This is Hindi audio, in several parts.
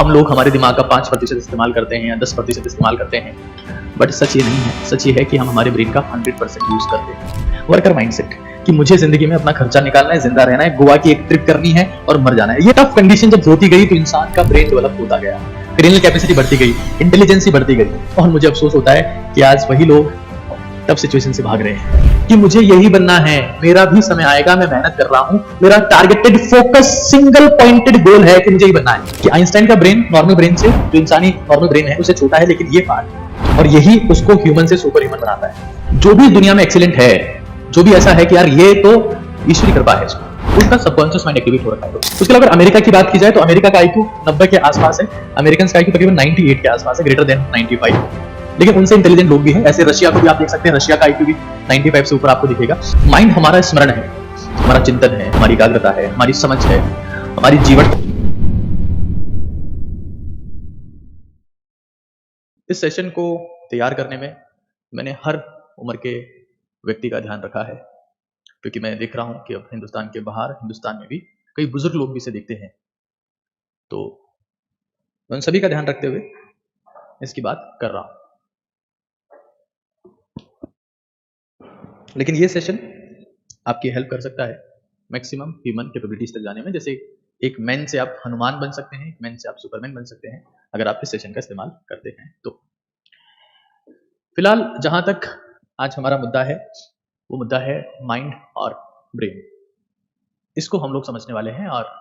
हम लोग हमारे दिमाग का 5% इस्तेमाल करते हैं या 10% इस्तेमाल करते हैं, बट सच ये नहीं है। सच ये है कि हम हमारे ब्रेन का 100% यूज करते हैं। वर्कर माइंडसेट कि मुझे जिंदगी में अपना खर्चा निकालना है, जिंदा रहना है, गोवा की एक ट्रिप करनी है और मर जाना है। ये टफ कंडीशन जब होती गई तो इंसान का ब्रेन डेवलप होता गया, क्रिमिनल कैपेसिटी बढ़ती गई, इंटेलिजेंसी बढ़ती गई। और मुझे अफसोस होता है कि आज वही लोग टफ सिचुएशन से भाग रहे हैं कि मुझे यही बनना है, मेरा भी समय आएगा, मैं मेहनत कर रहा हूं, मेरा टारगेटेड फोकस सिंगल पॉइंटेड गोल है कि मुझे ही बनना है। कि आइंस्टाइन का ब्रेन नॉर्मल ब्रेन से, जो इंसानी नॉर्मल ब्रेन है, उससे छोटा है, लेकिन ये पार्ट और यही उसको ह्यूमन से सुपर ह्यूमन बनाता है। जो भी दुनिया में एक्सीलेंट है, जो भी ऐसा है कि यार ये तो ईश्वरी कृपा है, उसका सबकॉन्शियस माइंड एक्टिवेट हो रखा है। उसके अलावा अगर अमेरिका की बात की जाए तो अमेरिका का आईक्यू 90 के आसपास है, अमेरिकन का आईक्यू तकरीबन 98 के आसपास है, ग्रेटर देन 95। लेकिन उनसे इंटेलिजेंट लोग भी हैं। ऐसे रशिया को भी आप देख सकते हैं, रशिया का आईक्यू भी 95 से ऊपर आपको दिखेगा। माइंड हमारा स्मरण है, हमारा चिंतन है, हमारी एकाग्रता है, हमारी समझ है, हमारी जीवन। इस सेशन को तैयार करने में मैंने हर उम्र के व्यक्ति का ध्यान रखा है, क्योंकि मैं देख रहा हूं कि अब हिंदुस्तान के बाहर, हिंदुस्तान में भी कई बुजुर्ग लोग भी इसे देखते हैं। तो मैं उन सभी का ध्यान रखते हुए इसकी बात कर रहा हूं। लेकिन ये सेशन आपकी हेल्प कर सकता है मैक्सिमम ह्यूमन कैपेबिलिटीज तक जाने में। जैसे एक मैन से आप हनुमान बन सकते हैं, एक मैन से आप सुपरमैन बन सकते हैं, अगर आप इस सेशन का इस्तेमाल करते हैं तो। फिलहाल जहां तक आज हमारा मुद्दा है, वो मुद्दा है माइंड और ब्रेन। इसको हम लोग समझने वाले हैं और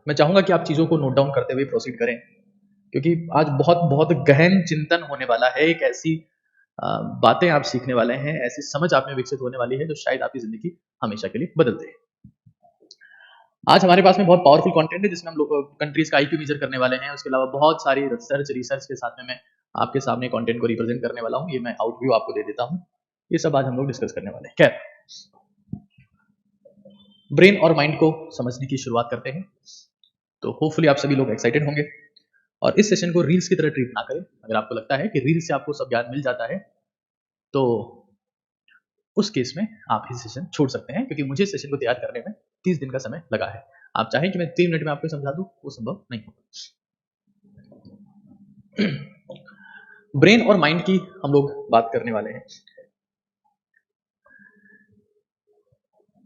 मैं चाहूंगा कि आप चीजों को नोट डाउन करते हुए प्रोसीड करें, क्योंकि आज बहुत बहुत गहन चिंतन होने वाला है। एक ऐसी बातें आप सीखने वाले हैं, ऐसी समझ आप में विकसित होने वाली है जो शायद आपकी जिंदगी हमेशा के लिए बदल दे। आज हमारे पास में बहुत पावरफुल कंटेंट है, जिसमें हम लोग कंट्रीज का आईक्यू मेजर करने वाले हैं। उसके अलावा बहुत सारी रिसर्च के साथ में मैं आपके सामने कंटेंट को रिप्रेजेंट करने वाला हूं। ये मैं आउटव्यू आपको दे देता हूं। ये सब आज हम लोग डिस्कस करने वाले हैं। खैर, ब्रेन और माइंड को समझने की शुरुआत करते हैं। तो होपफुली आप सभी लोग एक्साइटेड होंगे और इस सेशन को रील्स की तरह ट्रीट ना करें। अगर आपको लगता है कि रील्स से आपको सब ज्ञान मिल जाता है तो उस केस में आप इस सेशन छोड़ सकते हैं, क्योंकि मुझे इस सेशन को तैयार करने में 30 दिन का समय लगा है। आप चाहें कि मैं 3 मिनट में आपको समझा दूं, वो संभव नहीं होगा। ब्रेन और माइंड की हम लोग बात करने वाले हैं।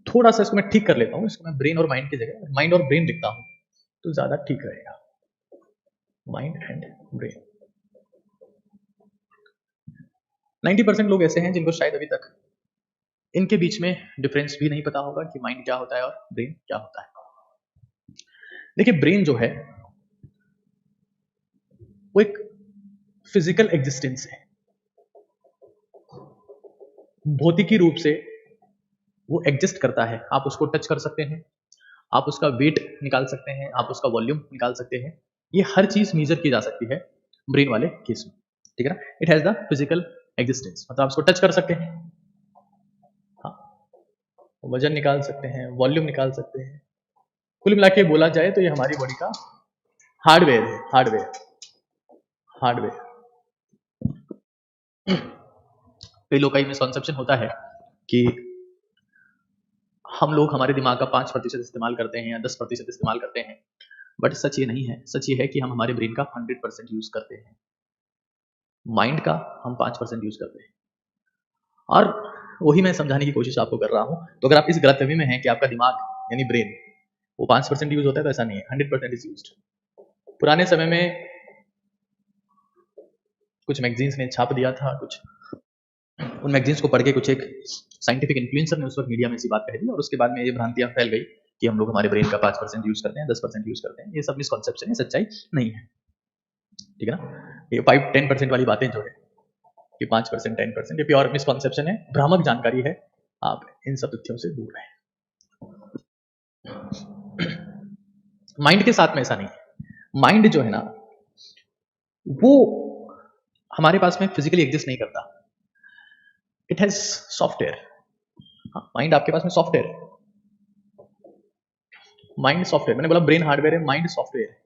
थोड़ा सा इसको मैं ठीक कर लेता हूं, इसको मैं ब्रेन और माइंड की जगह माइंड और ब्रेन लिखता हूं तो ज्यादा ठीक रहेगा। Mind and brain. 90% लोग ऐसे हैं जिनको शायद अभी तक इनके बीच में डिफरेंस भी नहीं पता होगा कि माइंड क्या होता है और ब्रेन क्या होता है। देखिए, ब्रेन जो है वो एक फिजिकल एग्जिस्टेंस है। भौतिकी रूप से वो एग्जिस्ट करता है। आप उसको टच कर सकते हैं, आप उसका वेट निकाल सकते हैं, आप उसका वॉल्यूम निकाल सकते हैं। ये हर चीज मेजर की जा सकती है ब्रेन वाले केस में, ठीक है ना। It has the physical existence, मतलब आप उसको टच कर सकते हैं, हाँ, वजन निकाल सकते हैं, वॉल्यूम निकाल सकते हैं। कुल मिला के बोला जाए तो ये हमारी बॉडी का हार्डवेयर है। हार्डवेयर कई लोग का मिसकंसेप्शन होता है कि हम लोग हमारे दिमाग का 5% इस्तेमाल करते हैं या 10% इस्तेमाल करते हैं, बट सच ये नहीं है। सच ये है कि हम हमारे ब्रेन का 100% यूज करते हैं, माइंड का हम 5% यूज करते हैं। और वही मैं समझाने की कोशिश आपको कर रहा हूं। तो अगर आप इस गलतफहमी में हैं कि आपका दिमाग यानी ब्रेन वो 5% यूज होता है, तो ऐसा नहीं है, 100% इज यूज्ड। पुराने समय में कुछ मैगजीन्स ने छाप दिया था, कुछ उन मैगजीन्स को पढ़ के कुछ एक साइंटिफिक इन्फ्लुएंसर ने उस वक्त मीडिया में ऐसी बात कह दी, और उसके बाद में ये भ्रांतियां फैल गई कि हम लोग हमारे ब्रेन का 5% यूज करते हैं, 10% यूज करते हैं। ये सब मिसकॉन्सेप्शन है, सच्चाई नहीं है, ठीक है ना। ये 5-10% वाली बातें जो है कि 5% 10%, ये प्योर मिसकॉन्सेप्शन है, भ्रामक जानकारी है। आप इन सब तथ्यों से दूर रहें। माइंड के साथ में ऐसा नहीं है। माइंड जो है ना, वो हमारे पास में फिजिकली एग्जिस्ट नहीं करता। It has software. माइंड आपके पास में सॉफ्टवेयर है। माइंड सॉफ्टवेयर, मैंने बोला ब्रेन हार्डवेयर है, माइंड सॉफ्टवेयर है।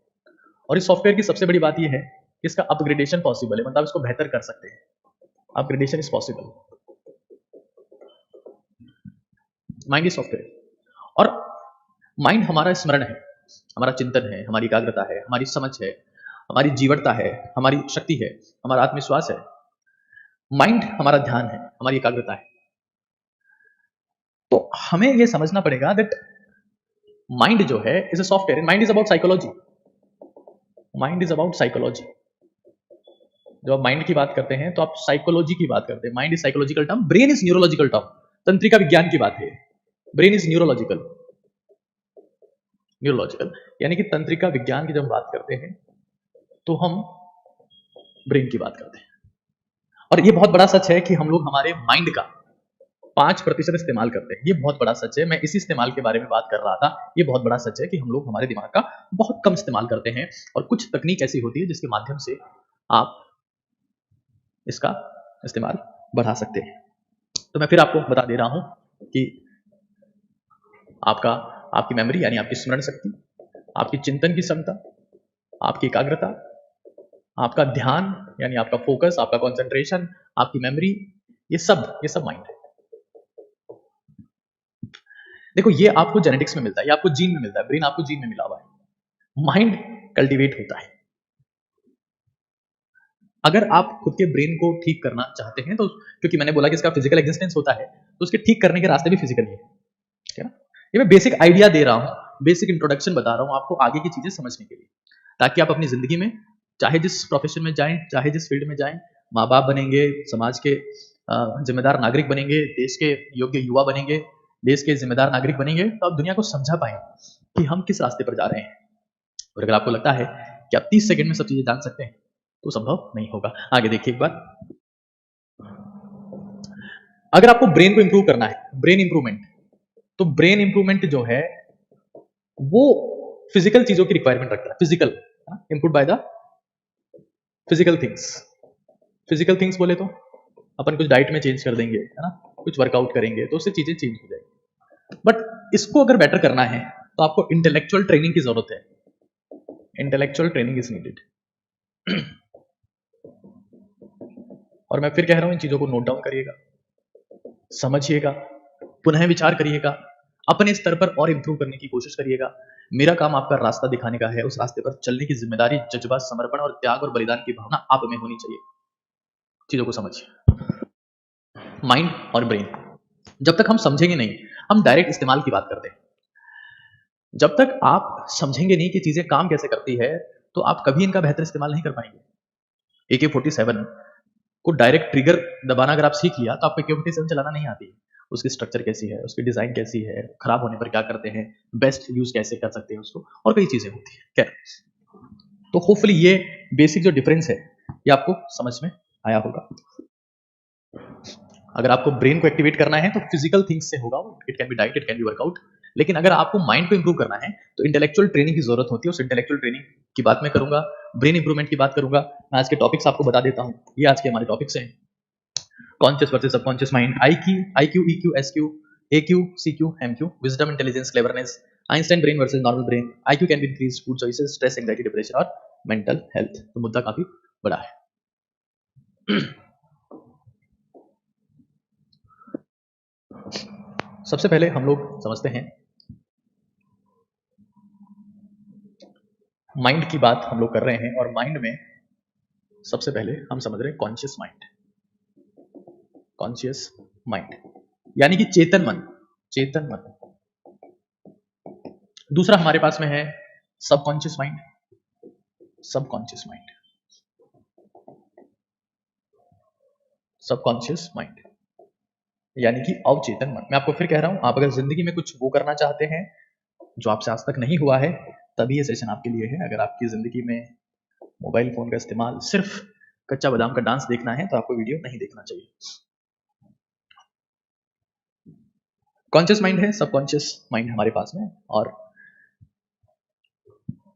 और इस सॉफ्टवेयर की सबसे बड़ी बात यह है कि इसका अपग्रेडेशन पॉसिबल है, मतलब इसको बेहतर कर सकते हैं। Upgradation is possible. Mind is software. और माइंड हमारा स्मरण है, हमारा चिंतन है, हमारी एकाग्रता है, हमारी समझ है, हमारी जीवटता है, हमारी शक्ति है, हमारा आत्मविश्वास है। माइंड हमारा ध्यान है, हमारी एकाग्रता है। तो हमें यह समझना पड़ेगा दैट माइंड जो है is a software, mind is about psychology. Mind is about psychology. जब आप माइंड की बात करते हैं तो आप साइकोलॉजी की बात करते हैं। Mind is psychological term, brain is neurological term. तंत्रिका विज्ञान की बात है। Brain is neurological. न्यूरोलॉजिकल यानी कि तंत्रिका विज्ञान की जब बात करते हैं तो हम ब्रेन की बात करते हैं। और ये बहुत बड़ा सच है कि हम लोग हमारे माइंड का 5% इस्तेमाल करते हैं। ये बहुत बड़ा सच है। मैं इसी इस्तेमाल के बारे में बात कर रहा था। ये बहुत बड़ा सच है कि हम लोग हमारे दिमाग का बहुत कम इस्तेमाल करते हैं और कुछ तकनीक ऐसी होती है जिसके माध्यम से आप इसका इस्तेमाल बढ़ा सकते हैं। तो मैं फिर आपको बता दे रहा हूं कि आपकी मेमोरी यानी आपकी स्मरण शक्ति, आपकी चिंतन की क्षमता, आपकी एकाग्रता, आपका ध्यान यानी आपका फोकस, आपका कंसंट्रेशन, आपकी मेमोरी, ये सब माइंड है। देखो ये आपको जेनेटिक्स में मिलता है, ये आपको जीन में मिलता है। ब्रेन आपको जीन में मिला हुआ है। माइंड कल्टीवेट होता है। अगर आप खुद के ब्रेन को ठीक करना चाहते हैं तो, क्योंकि मैंने बोला कि इसका फिजिकल एग्जिस्टेंस होता है, तो उसके ठीक करने के रास्ते भी फिजिकल ही है ना। ये मैं बेसिक आइडिया दे रहा हूं, बेसिक इंट्रोडक्शन बता रहा हूं आपको आगे की चीजें समझने के लिए, ताकि आप अपनी जिंदगी में चाहे जिस प्रोफेशन में जाएं, चाहे जिस फील्ड में जाएं, माँ बाप बनेंगे, समाज के जिम्मेदार नागरिक बनेंगे, देश के योग्य युवा बनेंगे, देश के जिम्मेदार नागरिक बनेंगे, तो आप दुनिया को समझा पाए कि हम किस रास्ते पर जा रहे हैं। और अगर आपको लगता है कि आप 30 सेकंड में सब चीजें जान सकते हैं तो संभव नहीं होगा। आगे देखिए एक बार। अगर आपको ब्रेन को इंप्रूव करना है, ब्रेन इंप्रूवमेंट, तो ब्रेन इंप्रूवमेंट जो है वो फिजिकल चीजों की रिक्वायरमेंट रखता है। Physical input by the physical things. Physical things बोले तो अपन कुछ डाइट में चेंज कर देंगे, है ना, कुछ वर्कआउट करेंगे तो उससे चीजें चेंज हो जाएगी। बट इसको अगर बेटर करना है तो आपको इंटेलेक्चुअल ट्रेनिंग की जरूरत है। Intellectual training is needed. और मैं फिर कह रहा हूं, इन चीजों को नोट डाउन करिएगा, समझिएगा, पुनः विचार करिएगा, अपने स्तर पर और इंप्रूव करने की कोशिश करिएगा। मेरा काम आपका रास्ता दिखाने का है। उस रास्ते पर चलने की जिम्मेदारी, जज्बा, समर्पण और त्याग और बलिदान की भावना आप में होनी चाहिए। चीजों को समझिए। माइंड और ब्रेन जब तक हम समझेंगे नहीं, हम डायरेक्ट इस्तेमाल की बात करते हैं। जब तक आप समझेंगे नहीं कि चीजें काम कैसे करती है, तो आप कभी इनका बेहतर इस्तेमाल नहीं कर पाएंगे। AK-47 को डायरेक्ट ट्रिगर दबाना अगर आप सीख लिया तो आपको AK-47 चलाना नहीं आती है। उसकी स्ट्रक्चर कैसी है, उसकी डिजाइन कैसी है, खराब होने पर क्या करते हैं, बेस्ट यूज कैसे कर सकते हैं उसको, और कई चीजें होती है। क्या तो होपफुली ये बेसिक जो डिफरेंस है ये आपको समझ में आया होगा। अगर आपको ब्रेन को एक्टिवेट करना है तो फिजिकल थिंग्स से होगा, it can be diet, it can be workout. लेकिन अगर आपको माइंड को इंप्रूव करना है तो इंटेलेक्चुअल ट्रेनिंग की जरूरत होती है। उस इंटेलेक्चुअल ट्रेनिंग की बात मैं करूंगा, ब्रेन इंप्रूवमेंट की बात करूंगा। मैं आज के टॉपिक्स आपको बता देता हूं। ये आज के हमारे टॉपिक्स हैं। Conscious versus subconscious mind, IQ, EQ, SQ, AQ, CQ, MQ, wisdom, intelligence, cleverness, Einstein brain versus normal brain, IQ can be increase, food choices, stress, anxiety, depression और मेंटल हेल्थ। तो मुद्दा काफी बड़ा है। सबसे पहले हम लोग समझते हैं, माइंड की बात हम लोग कर रहे हैं और माइंड में सबसे पहले हम समझ रहे हैं कॉन्शियस माइंड। कॉन्शियस माइंड यानी कि चेतन मन। चेतन मन। दूसरा हमारे पास में है subconscious mind. Subconscious mind. Subconscious mind यानी कि अवचेतन मन। मैं आपको फिर कह रहा हूं, आप अगर जिंदगी में कुछ वो करना चाहते हैं जो आपसे आज तक नहीं हुआ है, तभी ये सेशन आपके लिए है। अगर आपकी जिंदगी में मोबाइल फोन का इस्तेमाल सिर्फ कच्चा बादाम का डांस देखना है तो आपको वीडियो नहीं देखना चाहिए। कॉन्शियस माइंड है, सबकॉन्शियस माइंड हमारे पास में, और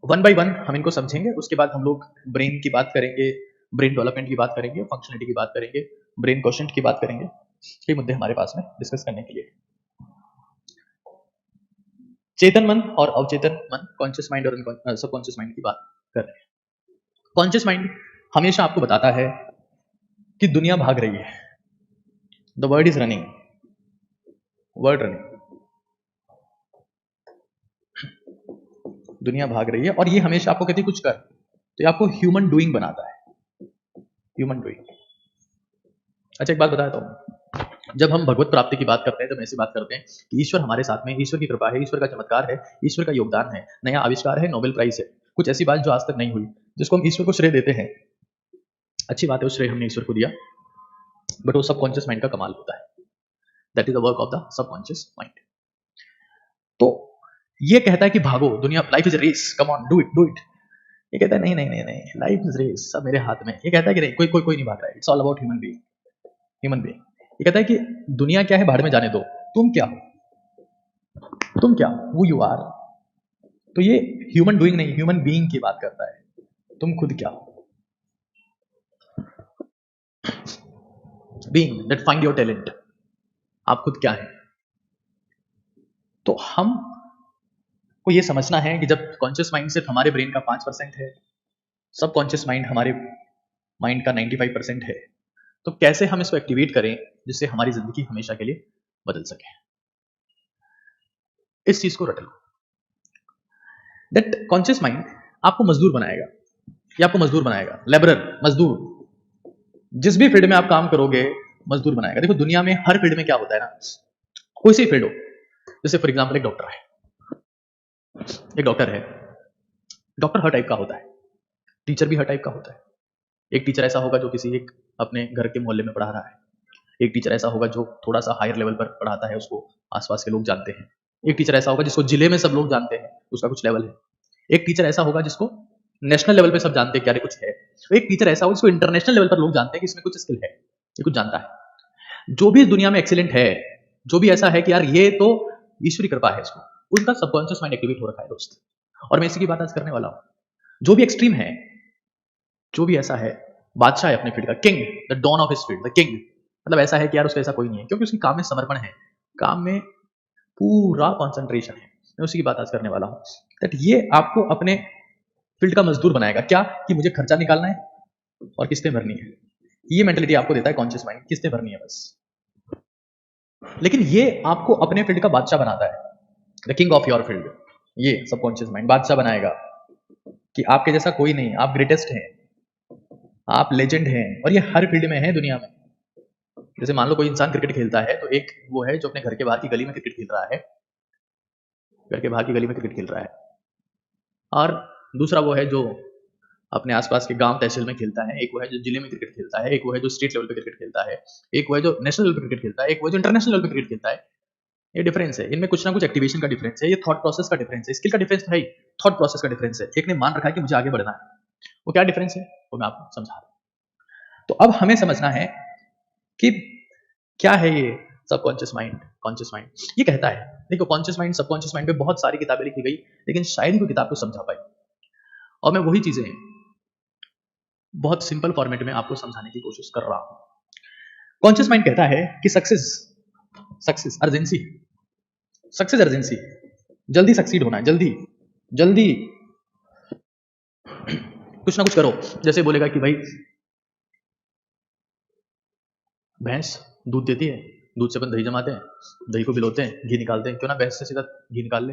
वन बाय वन हम इनको समझेंगे। उसके बाद हम लोग ब्रेन की बात करेंगे, ब्रेन डेवलपमेंट की बात करेंगे, फंक्शनलिटी की बात करेंगे, ब्रेन क्वोशिएंट की बात करेंगे। ये मुद्दे हमारे पास में डिस्कस करने के लिए। चेतन मन और अवचेतन मन, कॉन्शियस माइंड और सबकॉन्शियस माइंड की बात कर रहे हैं। कॉन्शियस माइंड हमेशा आपको बताता है कि दुनिया भाग रही है। The world is running, world running. दुनिया भाग रही है और ये हमेशा आपको कहती है कुछ कर, तो ये आपको ह्यूमन डूइंग बनाता है, ह्यूमन डूइंग। अच्छा एक बात बताता हूँ, जब हम भगवत प्राप्ति की बात करते हैं तो ऐसी बात करते हैं कि ईश्वर हमारे साथ में, ईश्वर की कृपा है, ईश्वर का चमत्कार है, ईश्वर का योगदान है, नया आविष्कार है, नोबेल प्राइज है, कुछ ऐसी बात जो आज तक नहीं हुई, जिसको हम ईश्वर को श्रेय देते हैं। अच्छी बात है, उस श्रेय हमने ईश्वर को दिया, बट वो सबकॉन्शियस माइंड का कमाल होता है। That is the work of the subconscious mind. तो ये कहता है कि भागो दुनिया, life is race, come on do it do it. ये कहता है नहीं नहीं नहीं नहीं, लाइफ इज रेस, सब मेरे हाथ में। ये कहता है कि नहीं, कोई कोई कोई नहीं भाग रहा है, it's all about human being, human being. ये कहता है कि दुनिया क्या है भाड़ में जाने दो, तुम क्या हो, तुम क्या हो, हु यू आर। तो ये ह्यूमन डूइंग नहीं, ह्यूमन बीइंग की बात करता है, तुम खुद क्या हो, being that find your talent, आप खुद क्या है। तो हम को ये समझना है कि जब कॉन्शियस माइंड सिर्फ हमारे ब्रेन का 5% है, सब कॉन्शियस माइंड हमारे माइंड का 95% है, तो कैसे हम इसको एक्टिवेट करें जिससे हमारी जिंदगी हमेशा के लिए बदल सके। इस चीज को रट लो, दैट कॉन्शियस माइंड आपको मजदूर बनाएगा, या आपको मजदूर बनाएगा, लेबरर, मजदूर, जिस भी फील्ड में आप काम करोगे मजदूर बनाएगा। देखो दुनिया में हर फील्ड में क्या होता है ना, कोई सी फील्ड हो, जैसे फॉर एग्जांपल एक डॉक्टर है, एक डॉक्टर है, डॉक्टर हर टाइप का होता है, टीचर भी हर टाइप का होता है। एक टीचर ऐसा होगा जो किसी एक अपने घर के मोहल्ले में पढ़ा रहा है, एक टीचर ऐसा होगा जो थोड़ा सा हायर लेवल पर पढ़ाता है, उसको आसपास के लोग जानते हैं। एक टीचर ऐसा होगा जिसको जिले में सब लोग जानते हैं, उसका कुछ लेवल है। एक टीचर ऐसा होगा जिसको नेशनल लेवल पे सब जानते हैं कि अरे कुछ है। तो एक टीचर ऐसा होगा जिसको इंटरनेशनल लेवल पर लोग जानते हैं कि इसमें कुछ स्किल है, ये कुछ जानता है। जो भी इस दुनिया में एक्सीलेंट है, जो भी ऐसा है कि यार ये तो ईश्वरी कृपा है, इसको, उसका सबकॉन्शियस माइंड एक्टिवेट हो रखा है दोस्त। और मैं इसी की बात आज करने वाला हूं। जो भी एक्सट्रीम है, जो भी ऐसा है, बादशाह है अपने फील्ड का, king, the don of his field, the king, मतलब ऐसा है कि यार उसका ऐसा कोई नहीं है, क्योंकि उसकी काम में समर्पण है, काम में पूरा कॉन्सेंट्रेशन है। मैं उसी की बात आज करने वाला हूं, दैट ये आपको अपने फील्ड का मजदूर बनाएगा। क्या कि मुझे खर्चा निकालना है और किस्तें भरनी है, ये मेंटेलिटी आपको देता है कॉन्शियस माइंड, किस्तें भरनी है बस। लेकिन ये आपको अपने फील्ड का बादशाह बनाता है, the king of your field. ये सबकॉन्शियस माइंड बादशाह बनाएगा कि आपके जैसा कोई नहीं, आप ग्रेटेस्ट हैं, आप लेजेंड हैं, और ये हर फील्ड में है दुनिया में। जैसे मान लो कोई इंसान क्रिकेट खेलता है, तो एक वो है जो अपने घर के बाहर की गली में क्रिकेट खेल रहा है, घर के बाहर की गली में क्रिकेट खेल रहा है, और दूसरा वो है जो अपने आसपास के गांव तहसील में खेलता है, एक वो है जो जिले में क्रिकेट खेलता है, एक वो है जो स्टेट लेवल पे क्रिकेट खेलता है, एक वो है जो नेशनल लेवल पे क्रिकेट खेलता है, एक वो जो इंटरनेशनल लेवल पे क्रिकेट खेलता है। ये डिफरेंस है, इनमें कुछ ना कुछ एक्टिवेशन का डिफरेंस है, ये थॉट प्रोसेस का डिफरेंस है, स्किल का डिफरेंस तो है ही, थॉट प्रोसेस का डिफरेंस है। एक ने मान रखा है कि मुझे आगे बढ़ना है, वो क्या डिफरेंस है वो मैं आपको समझा रहा हूं। तो अब हमें समझना है कि क्या है ये सबकॉन्शियस माइंड, कॉन्शियस माइंड। ये कहता है, देखो कॉन्शियस माइंड, सबकॉन्शियस माइंड पे बहुत सारी किताबें लिखी गई, लेकिन शायद ही कोई किताब को समझा पाई, और मैं वही चीजें बहुत सिंपल फॉर्मेट में आपको समझाने की कोशिश कर रहा हूं। कॉन्शियस माइंड कहता है कि सक्सेस अर्जेंसी, सक्सेस अर्जेंसी, जल्दी सक्सीड होना है, जल्दी जल्दी कुछ ना कुछ करो। जैसे बोलेगा कि भाई भैंस दूध देती है, दूध से अपन दही जमाते हैं, दही को भिगोते हैं, घी निकालते हैं, क्यों ना भैंस से सीधा घी निकाल ले,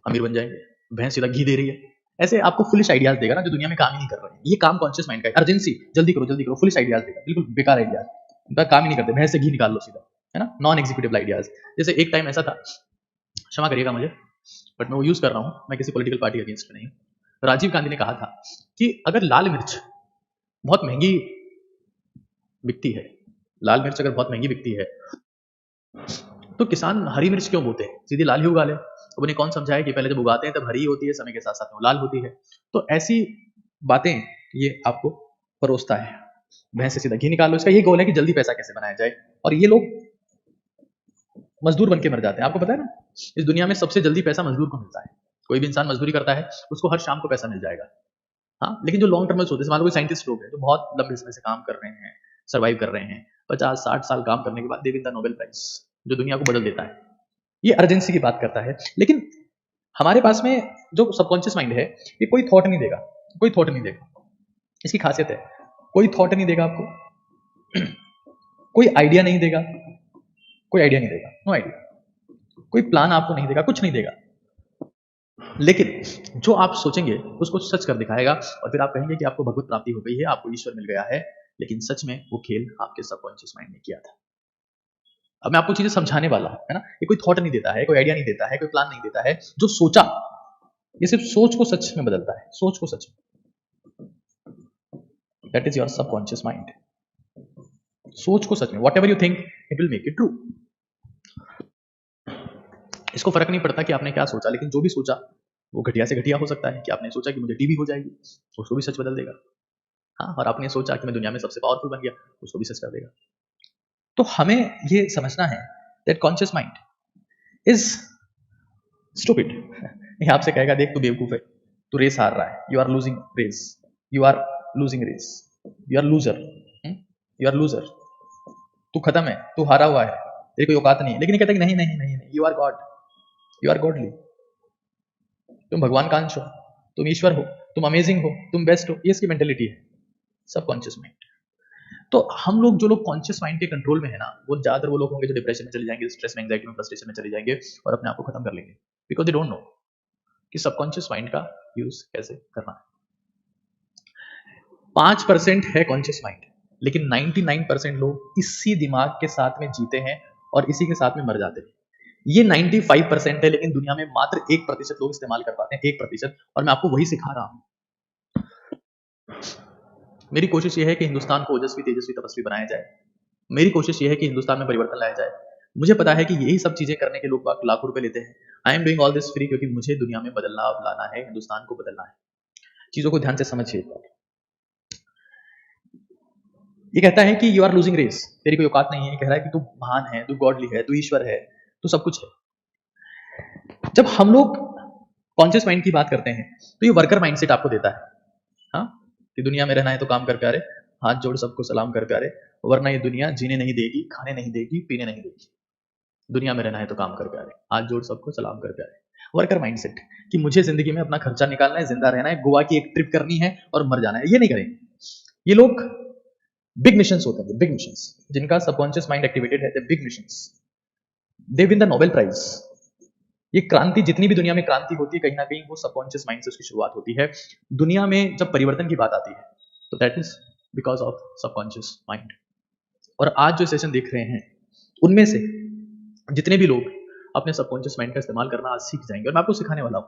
अमीर बन जाएंगे, भैंस सीधा घी दे रही है। ऐसे आपको फुलिश आइडियाज देगा ना, जो दुनिया में काम ही नहीं कर रहे हैं। ये काम कॉन्शियस माइंड का है, अर्जेंसी, जल्दी करो, फुलिश आइडियाज देगा, बिल्कुल बेकार आइडियाज, उनका काम ही नहीं करते, भैंस से घी निकाल लो सीधा, है ना, नॉन एग्जीक्यूटिव आइडियाज। जैसे एक टाइम ऐसा था, क्षमा करिएगा मुझे, बट मैं वो यूज कर रहा हूँ, मैं किसी पॉलिटिकल पार्टी अगेंस्ट में नहीं हूँ। राजीव गांधी ने कहा था कि अगर लाल मिर्च बहुत महंगी बिकती है, लाल मिर्च अगर बहुत महंगी बिकती है, तो किसान हरी मिर्च क्यों बोते हैं, सीधी लाल ही उगा ले। अब उन्हें कौन समझाए कि पहले जब उगाते हैं तब हरी होती है, समय के साथ साथ वो लाल होती है। तो ऐसी बातें ये आपको परोसता है, भैंस से सीधा घी निकाल लो। इसका ये गोल है कि जल्दी पैसा कैसे बनाया जाए, और ये लोग मजदूर बन के मर जाते हैं। आपको पता है ना, इस दुनिया में सबसे जल्दी पैसा मजदूर को मिलता है। कोई भी इंसान मजदूरी करता है, उसको हर शाम को पैसा मिल जाएगा। हाँ, लेकिन जो लॉन्ग टर्मर्स होते हैं, मान लो कोई साइंटिस्ट लोग हैं जो बहुत लंबे समय से काम कर रहे हैं, सर्वाइव कर रहे हैं, 50-60 साल काम करने के बाद they win the Nobel prize, जो दुनिया को बदल देता है। ये अर्जेंसी की बात करता है। लेकिन हमारे पास में जो सबकॉन्शियस माइंड है, ये कोई थॉट नहीं देगा, कोई थॉट नहीं देगा। इसकी खासियत है, कोई थॉट नहीं देगा आपको, कोई आइडिया नहीं देगा, कोई आइडिया नहीं देगा, नो आइडिया, कोई प्लान आपको नहीं देगा, कुछ नहीं देगा। लेकिन जो आप सोचेंगे उसको सच कर दिखाएगा और फिर आप कहेंगे कि आपको भगवत प्राप्ति हो गई है, आपको ईश्वर मिल गया है, लेकिन सच में वो खेल आपके सबकॉन्शियस माइंड ने किया था। अब मैं आपको चीजें समझाने वाला हूं, है ना। ये कोई थॉट नहीं देता है, कोई आइडिया नहीं देता है, कोई प्लान नहीं देता है। जो सोचा, ये सिर्फ सोच को सच में बदलता है, सोच को सच में। That is your subconscious mind. सोच को सच में, what ever you think it will make it true. इसको फर्क नहीं पड़ता कि आपने क्या सोचा, लेकिन जो भी सोचा वो घटिया से घटिया हो सकता है। कि आपने सोचा कि मुझे टीबी हो जाएगी, उसको भी सच बदल देगा। हाँ, और आपने सोचा कि मैं दुनिया में सबसे पावरफुल बन गया, उसको भी सच कर देगा। तो हमें ये समझना है that conscious mind is stupid. ये आपसे कहेगा देख तू बेवकूफ है, तू रेस हार रहा है, you are losing race, you are losing race, you are loser, you are loser, तू खत्म है, तू हारा हुआ है, तेरी कोई औकात नहीं है। लेकिन ये कहता है कि नहीं नहीं नहीं, you are God, you are godly, तुम भगवान का अंश हो, तुम ईश्वर हो, तुम अमेजिंग हो, तुम बेस्ट हो। ये इसकी मेंटेलिटी है, सबकॉन्शियस माइंड। तो हम लोग, जो लोग कॉन्शियस माइंड के कंट्रोल में है ना, वो ज्यादातर वो लोग होंगे जो डिप्रेशन में चले जाएंगे, स्ट्रेस में, एंजाइटी में, फ्रस्ट्रेशन में चले जाएंगे और अपने आप को खत्म कर लेंगे, बिकॉज दे डोंट नो कि सबकॉन्शियस माइंड का यूज कैसे करना है। 5% है कॉन्शियस माइंड, लेकिन 99% लोग इसी दिमाग के साथ में जीते हैं और इसी के साथ में मर जाते हैं। ये 95% है, लेकिन दुनिया में मात्र 1% लोग इस्तेमाल कर पाते हैं, 1%। और मैं आपको वही सिखा रहा हूं। मेरी कोशिश ये है कि हिंदुस्तान को ओजस्वी, तेजस्वी, तपस्वी बनाया जाए। मेरी कोशिश ये है कि हिंदुस्तान में परिवर्तन लाया जाए। मुझे पता है कि यही सब चीजें करने के लोग लाखों रुपए लेते हैं। I am doing all this free, क्योंकि मुझे दुनिया में बदलाव लाना है, हिंदुस्तान को बदलना है। चीजों को ध्यान से समझिए। ये कहता है कि यू आर लूजिंग रेस, तेरी कोई औकात नहीं है। कह रहा है कि तू महान है, तू गॉडली है, तू ईश्वर है, तू सब कुछ है। जब हम लोग कॉन्शियस माइंड की बात करते हैं तो ये वर्कर माइंडसेट आपको देता है, हाँ, कि दुनिया में रहना है तो काम कर प्यारे, हाथ जोड़ सबको सलाम कर प्यारे, वरना ये दुनिया जीने नहीं देगी, खाने नहीं देगी, पीने नहीं देगी। दुनिया में रहना है तो काम कर प्यारे, हाथ जोड़ सबको सलाम कर प्यारे। वर्कर माइंडसेट कि मुझे जिंदगी में अपना खर्चा निकालना है, जिंदा रहना है, गोवा की एक ट्रिप करनी है और मर जाना है। ये नहीं करेंगे ये लोग। बिग मिशंस होते हैं, बिग मिशंस, जिनका सबकॉन्शियस माइंड एक्टिवेटेड है, big missions, they win the Nobel prize. ये क्रांति, जितनी भी दुनिया में क्रांति होती है, कहीं ना कहीं वो सबकॉन्शियस माइंड से उसकी शुरुआत होती है। दुनिया में जब परिवर्तन की बात आती है तो that is because of subconscious mind. और आज जो सेशन देख रहे हैं, उनमें से जितने भी लोग अपने सबकॉन्शियस माइंड का इस्तेमाल करना आज सीख जाएंगे, और मैं आपको सिखाने वाला हूं,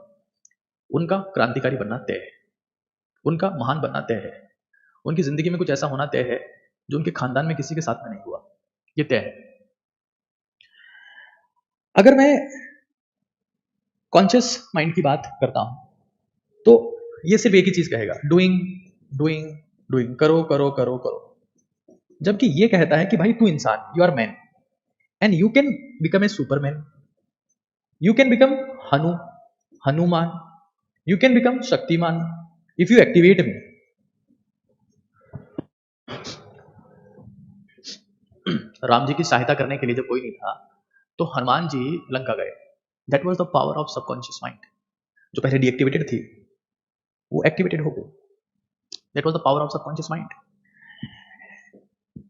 उनका क्रांतिकारी बनना तय है, उनका महान बनना तय है, उनकी जिंदगी में कुछ ऐसा होना तय है जो उनके खानदान में किसी के साथ में नहीं हुआ। ये तय है। अगर मैं कॉन्शियस माइंड की बात करता हूं तो ये सिर्फ एक ही चीज कहेगा, डूइंग डूइंग डूइंग, करो करो करो करो। जबकि ये कहता है कि भाई तू इंसान, you are man and you can become a superman, you can become Hanuman, you can become Shaktimaan if you activate me. Ram ji की सहायता करने के लिए जब कोई नहीं था तो हनुमान जी लंका गए। That was the power of subconscious mind. जो पहले डीएक्टिवेटेड थी वो एक्टिवेटेड हो गई। That was the power of subconscious mind.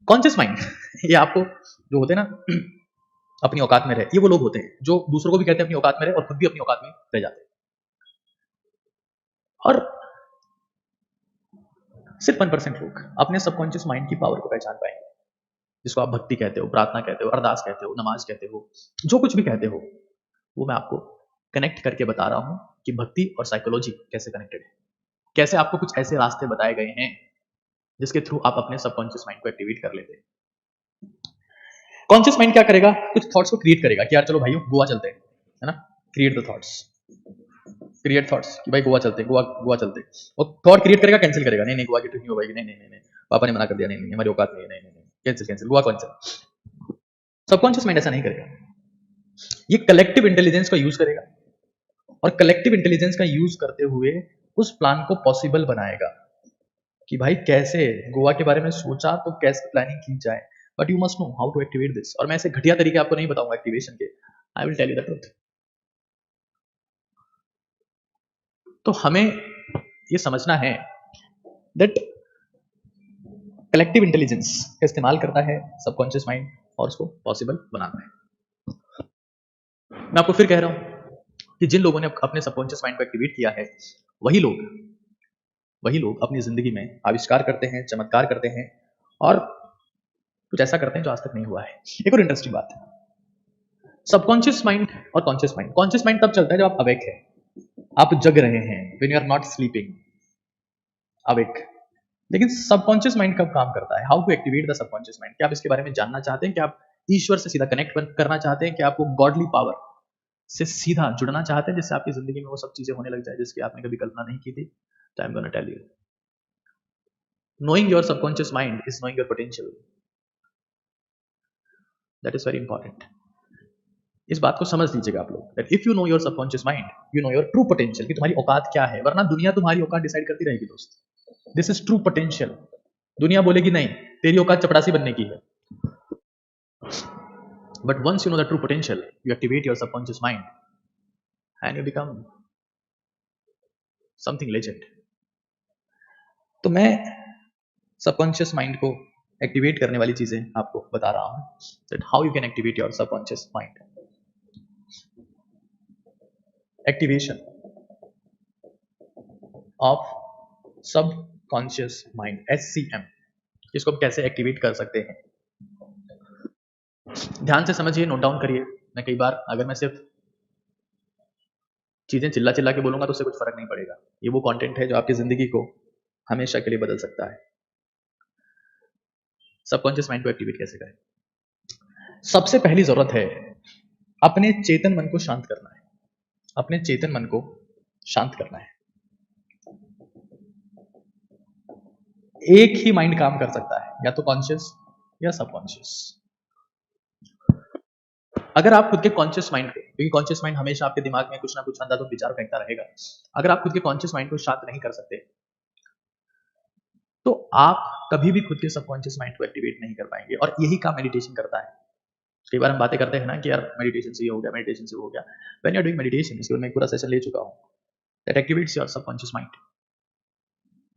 Conscious mind ये आपको जो होते हैं ना अपनी औकात में रहे, ये वो लोग होते हैं जो दूसरों को भी कहते हैं अपनी औकात में रहे और खुद भी अपनी औकात में रह जाते हैं। और सिर्फ 1% लोग अपने सबकॉन्शियस माइंड की पावर को पहचान पाएंगे, जिसको आप भक्ति कहते हो, प्रार्थना कहते हो, अरदास कहते हो, नमाज कहते हो, जो कुछ भी कहते हो, वो मैं आपको कनेक्ट करके बता रहा हूं कि भक्ति और साइकोलॉजी कैसे कनेक्टेड है, कैसे आपको कुछ ऐसे रास्ते बताए गए हैं जिसके थ्रू आप अपने सबकॉन्शियस माइंड को एक्टिवेट कर लेते हैं। कॉन्शियस माइंड क्या करेगा, कुछ थॉट्स को क्रिएट करेगा कि यार चलो भाइयों गोवा चलते हैं, है ना। Create the thoughts, create thoughts कि भाई गोवा चलते हैं, गोवा चलते हैं। और थॉट क्रिएट करेगा, कैंसिल करेगा, नहीं नहीं गोवा की ट्रिप नहीं हो पाएगी, नहीं नहीं नहीं, पापा ने मना कर दिया, नहीं नहीं हमारी औकात नहीं है, नहीं नहीं cancel cancel, Goa cancel. Subconscious mind ऐसा नहीं करेगा, ये कलेक्टिव इंटेलिजेंस का यूज करेगा और कलेक्टिव इंटेलिजेंस का यूज करते हुए उस प्लान को पॉसिबल बनाएगा कि भाई कैसे गोवा के बारे में सोचा तो कैसे प्लानिंग की जाए, but you must know how to activate this. और मैं ऐसे घटिया तरीके आपको नहीं बताऊंगा एक्टिवेशन के, I will tell you the truth. तो हमें ये समझना है दैट कलेक्टिव इंटेलिजेंस का इस्तेमाल करता है सबकॉन्शियस माइंड और उसको पॉसिबल बनाता है। मैं आपको फिर कह रहा हूं, कि जिन लोगों ने अपने सबकॉन्शियस माइंड को एक्टिवेट किया है, वही लोग अपनी जिंदगी में आविष्कार करते हैं, चमत्कार करते हैं और कुछ ऐसा करते हैं जो आज तक नहीं हुआ है। एक और इंटरेस्टिंग बात है, सबकॉन्शियस माइंड और कॉन्शियस माइंड तब चलता है जब आप अवेक है, आप जग रहे हैं, when you are not sleeping, awake. लेकिन सबकॉन्शियस माइंड कब काम करता है? How to activate the subconscious mind? क्या आप इसके बारे में जानना चाहते हैं? क्या आप ईश्वर से सीधा कनेक्ट करना चाहते हैं? क्या आपको गॉडली पावर से सीधा जुड़ना चाहते हैं जिससे आपकी जिंदगी में वो सब चीजें होने लग जाए जिसकी आपने कभी कल्पना नहीं की थी? तो I am gonna tell you, knowing your subconscious mind is knowing your potential. That is very important. इस बात को समझ लीजिएगा आप लोग, that if you know your subconscious mind, you know your true potential, कि तुम्हारी औकात क्या है, वरना दुनिया तुम्हारी औकात डिसाइड करती रहेगी दोस्त। This is true potential. दुनिया बोलेगी नहीं, तेरी औकात चपरासी बनने की है। But once you know the true potential, you activate your subconscious mind and you become something legend. तो मैं सबकॉन्शियस माइंड को एक्टिवेट करने वाली चीजें आपको बता रहा हूं, that how you can activate your subconscious mind. Activation of subconscious mind, SCM, इसको हम कैसे एक्टिवेट कर सकते हैं? ध्यान से समझिए, नोट डाउन करिए। मैं कई बार अगर मैं सिर्फ चीजें चिल्ला चिल्ला के बोलूंगा तो उससे कुछ फर्क नहीं पड़ेगा। ये वो कंटेंट है जो आपकी जिंदगी को हमेशा के लिए बदल सकता है। सबकॉन्शियस माइंड को एक्टिवेट कैसे करें? सबसे पहली जरूरत है अपने चेतन मन को शांत करना है। अपने चेतन मन को शांत करना है। एक ही माइंड काम कर सकता है, या तो कॉन्शियस या सबकॉन्शियस। अगर आप खुद के कॉन्शियस माइंड को, क्योंकि कॉन्शियस माइंड हमेशा आपके दिमाग में कुछ ना कुछ अंधाधुंध विचार फेंकता रहेगा, अगर आप खुद के कॉन्शियस माइंड को शांत नहीं कर सकते तो आप कभी भी खुद के सबकॉन्शियस माइंड को एक्टिवेट नहीं कर पाएंगे। और यही काम मेडिटेशन करता है। कई बार हम बातें करते हैं ना कि यार मेडिटेशन से ये हो गया, मेडिटेशन से वो हो गया। When you are doing meditation, इसके मैं पूरा सेशन ले चुका हूं, that activates your subconscious mind.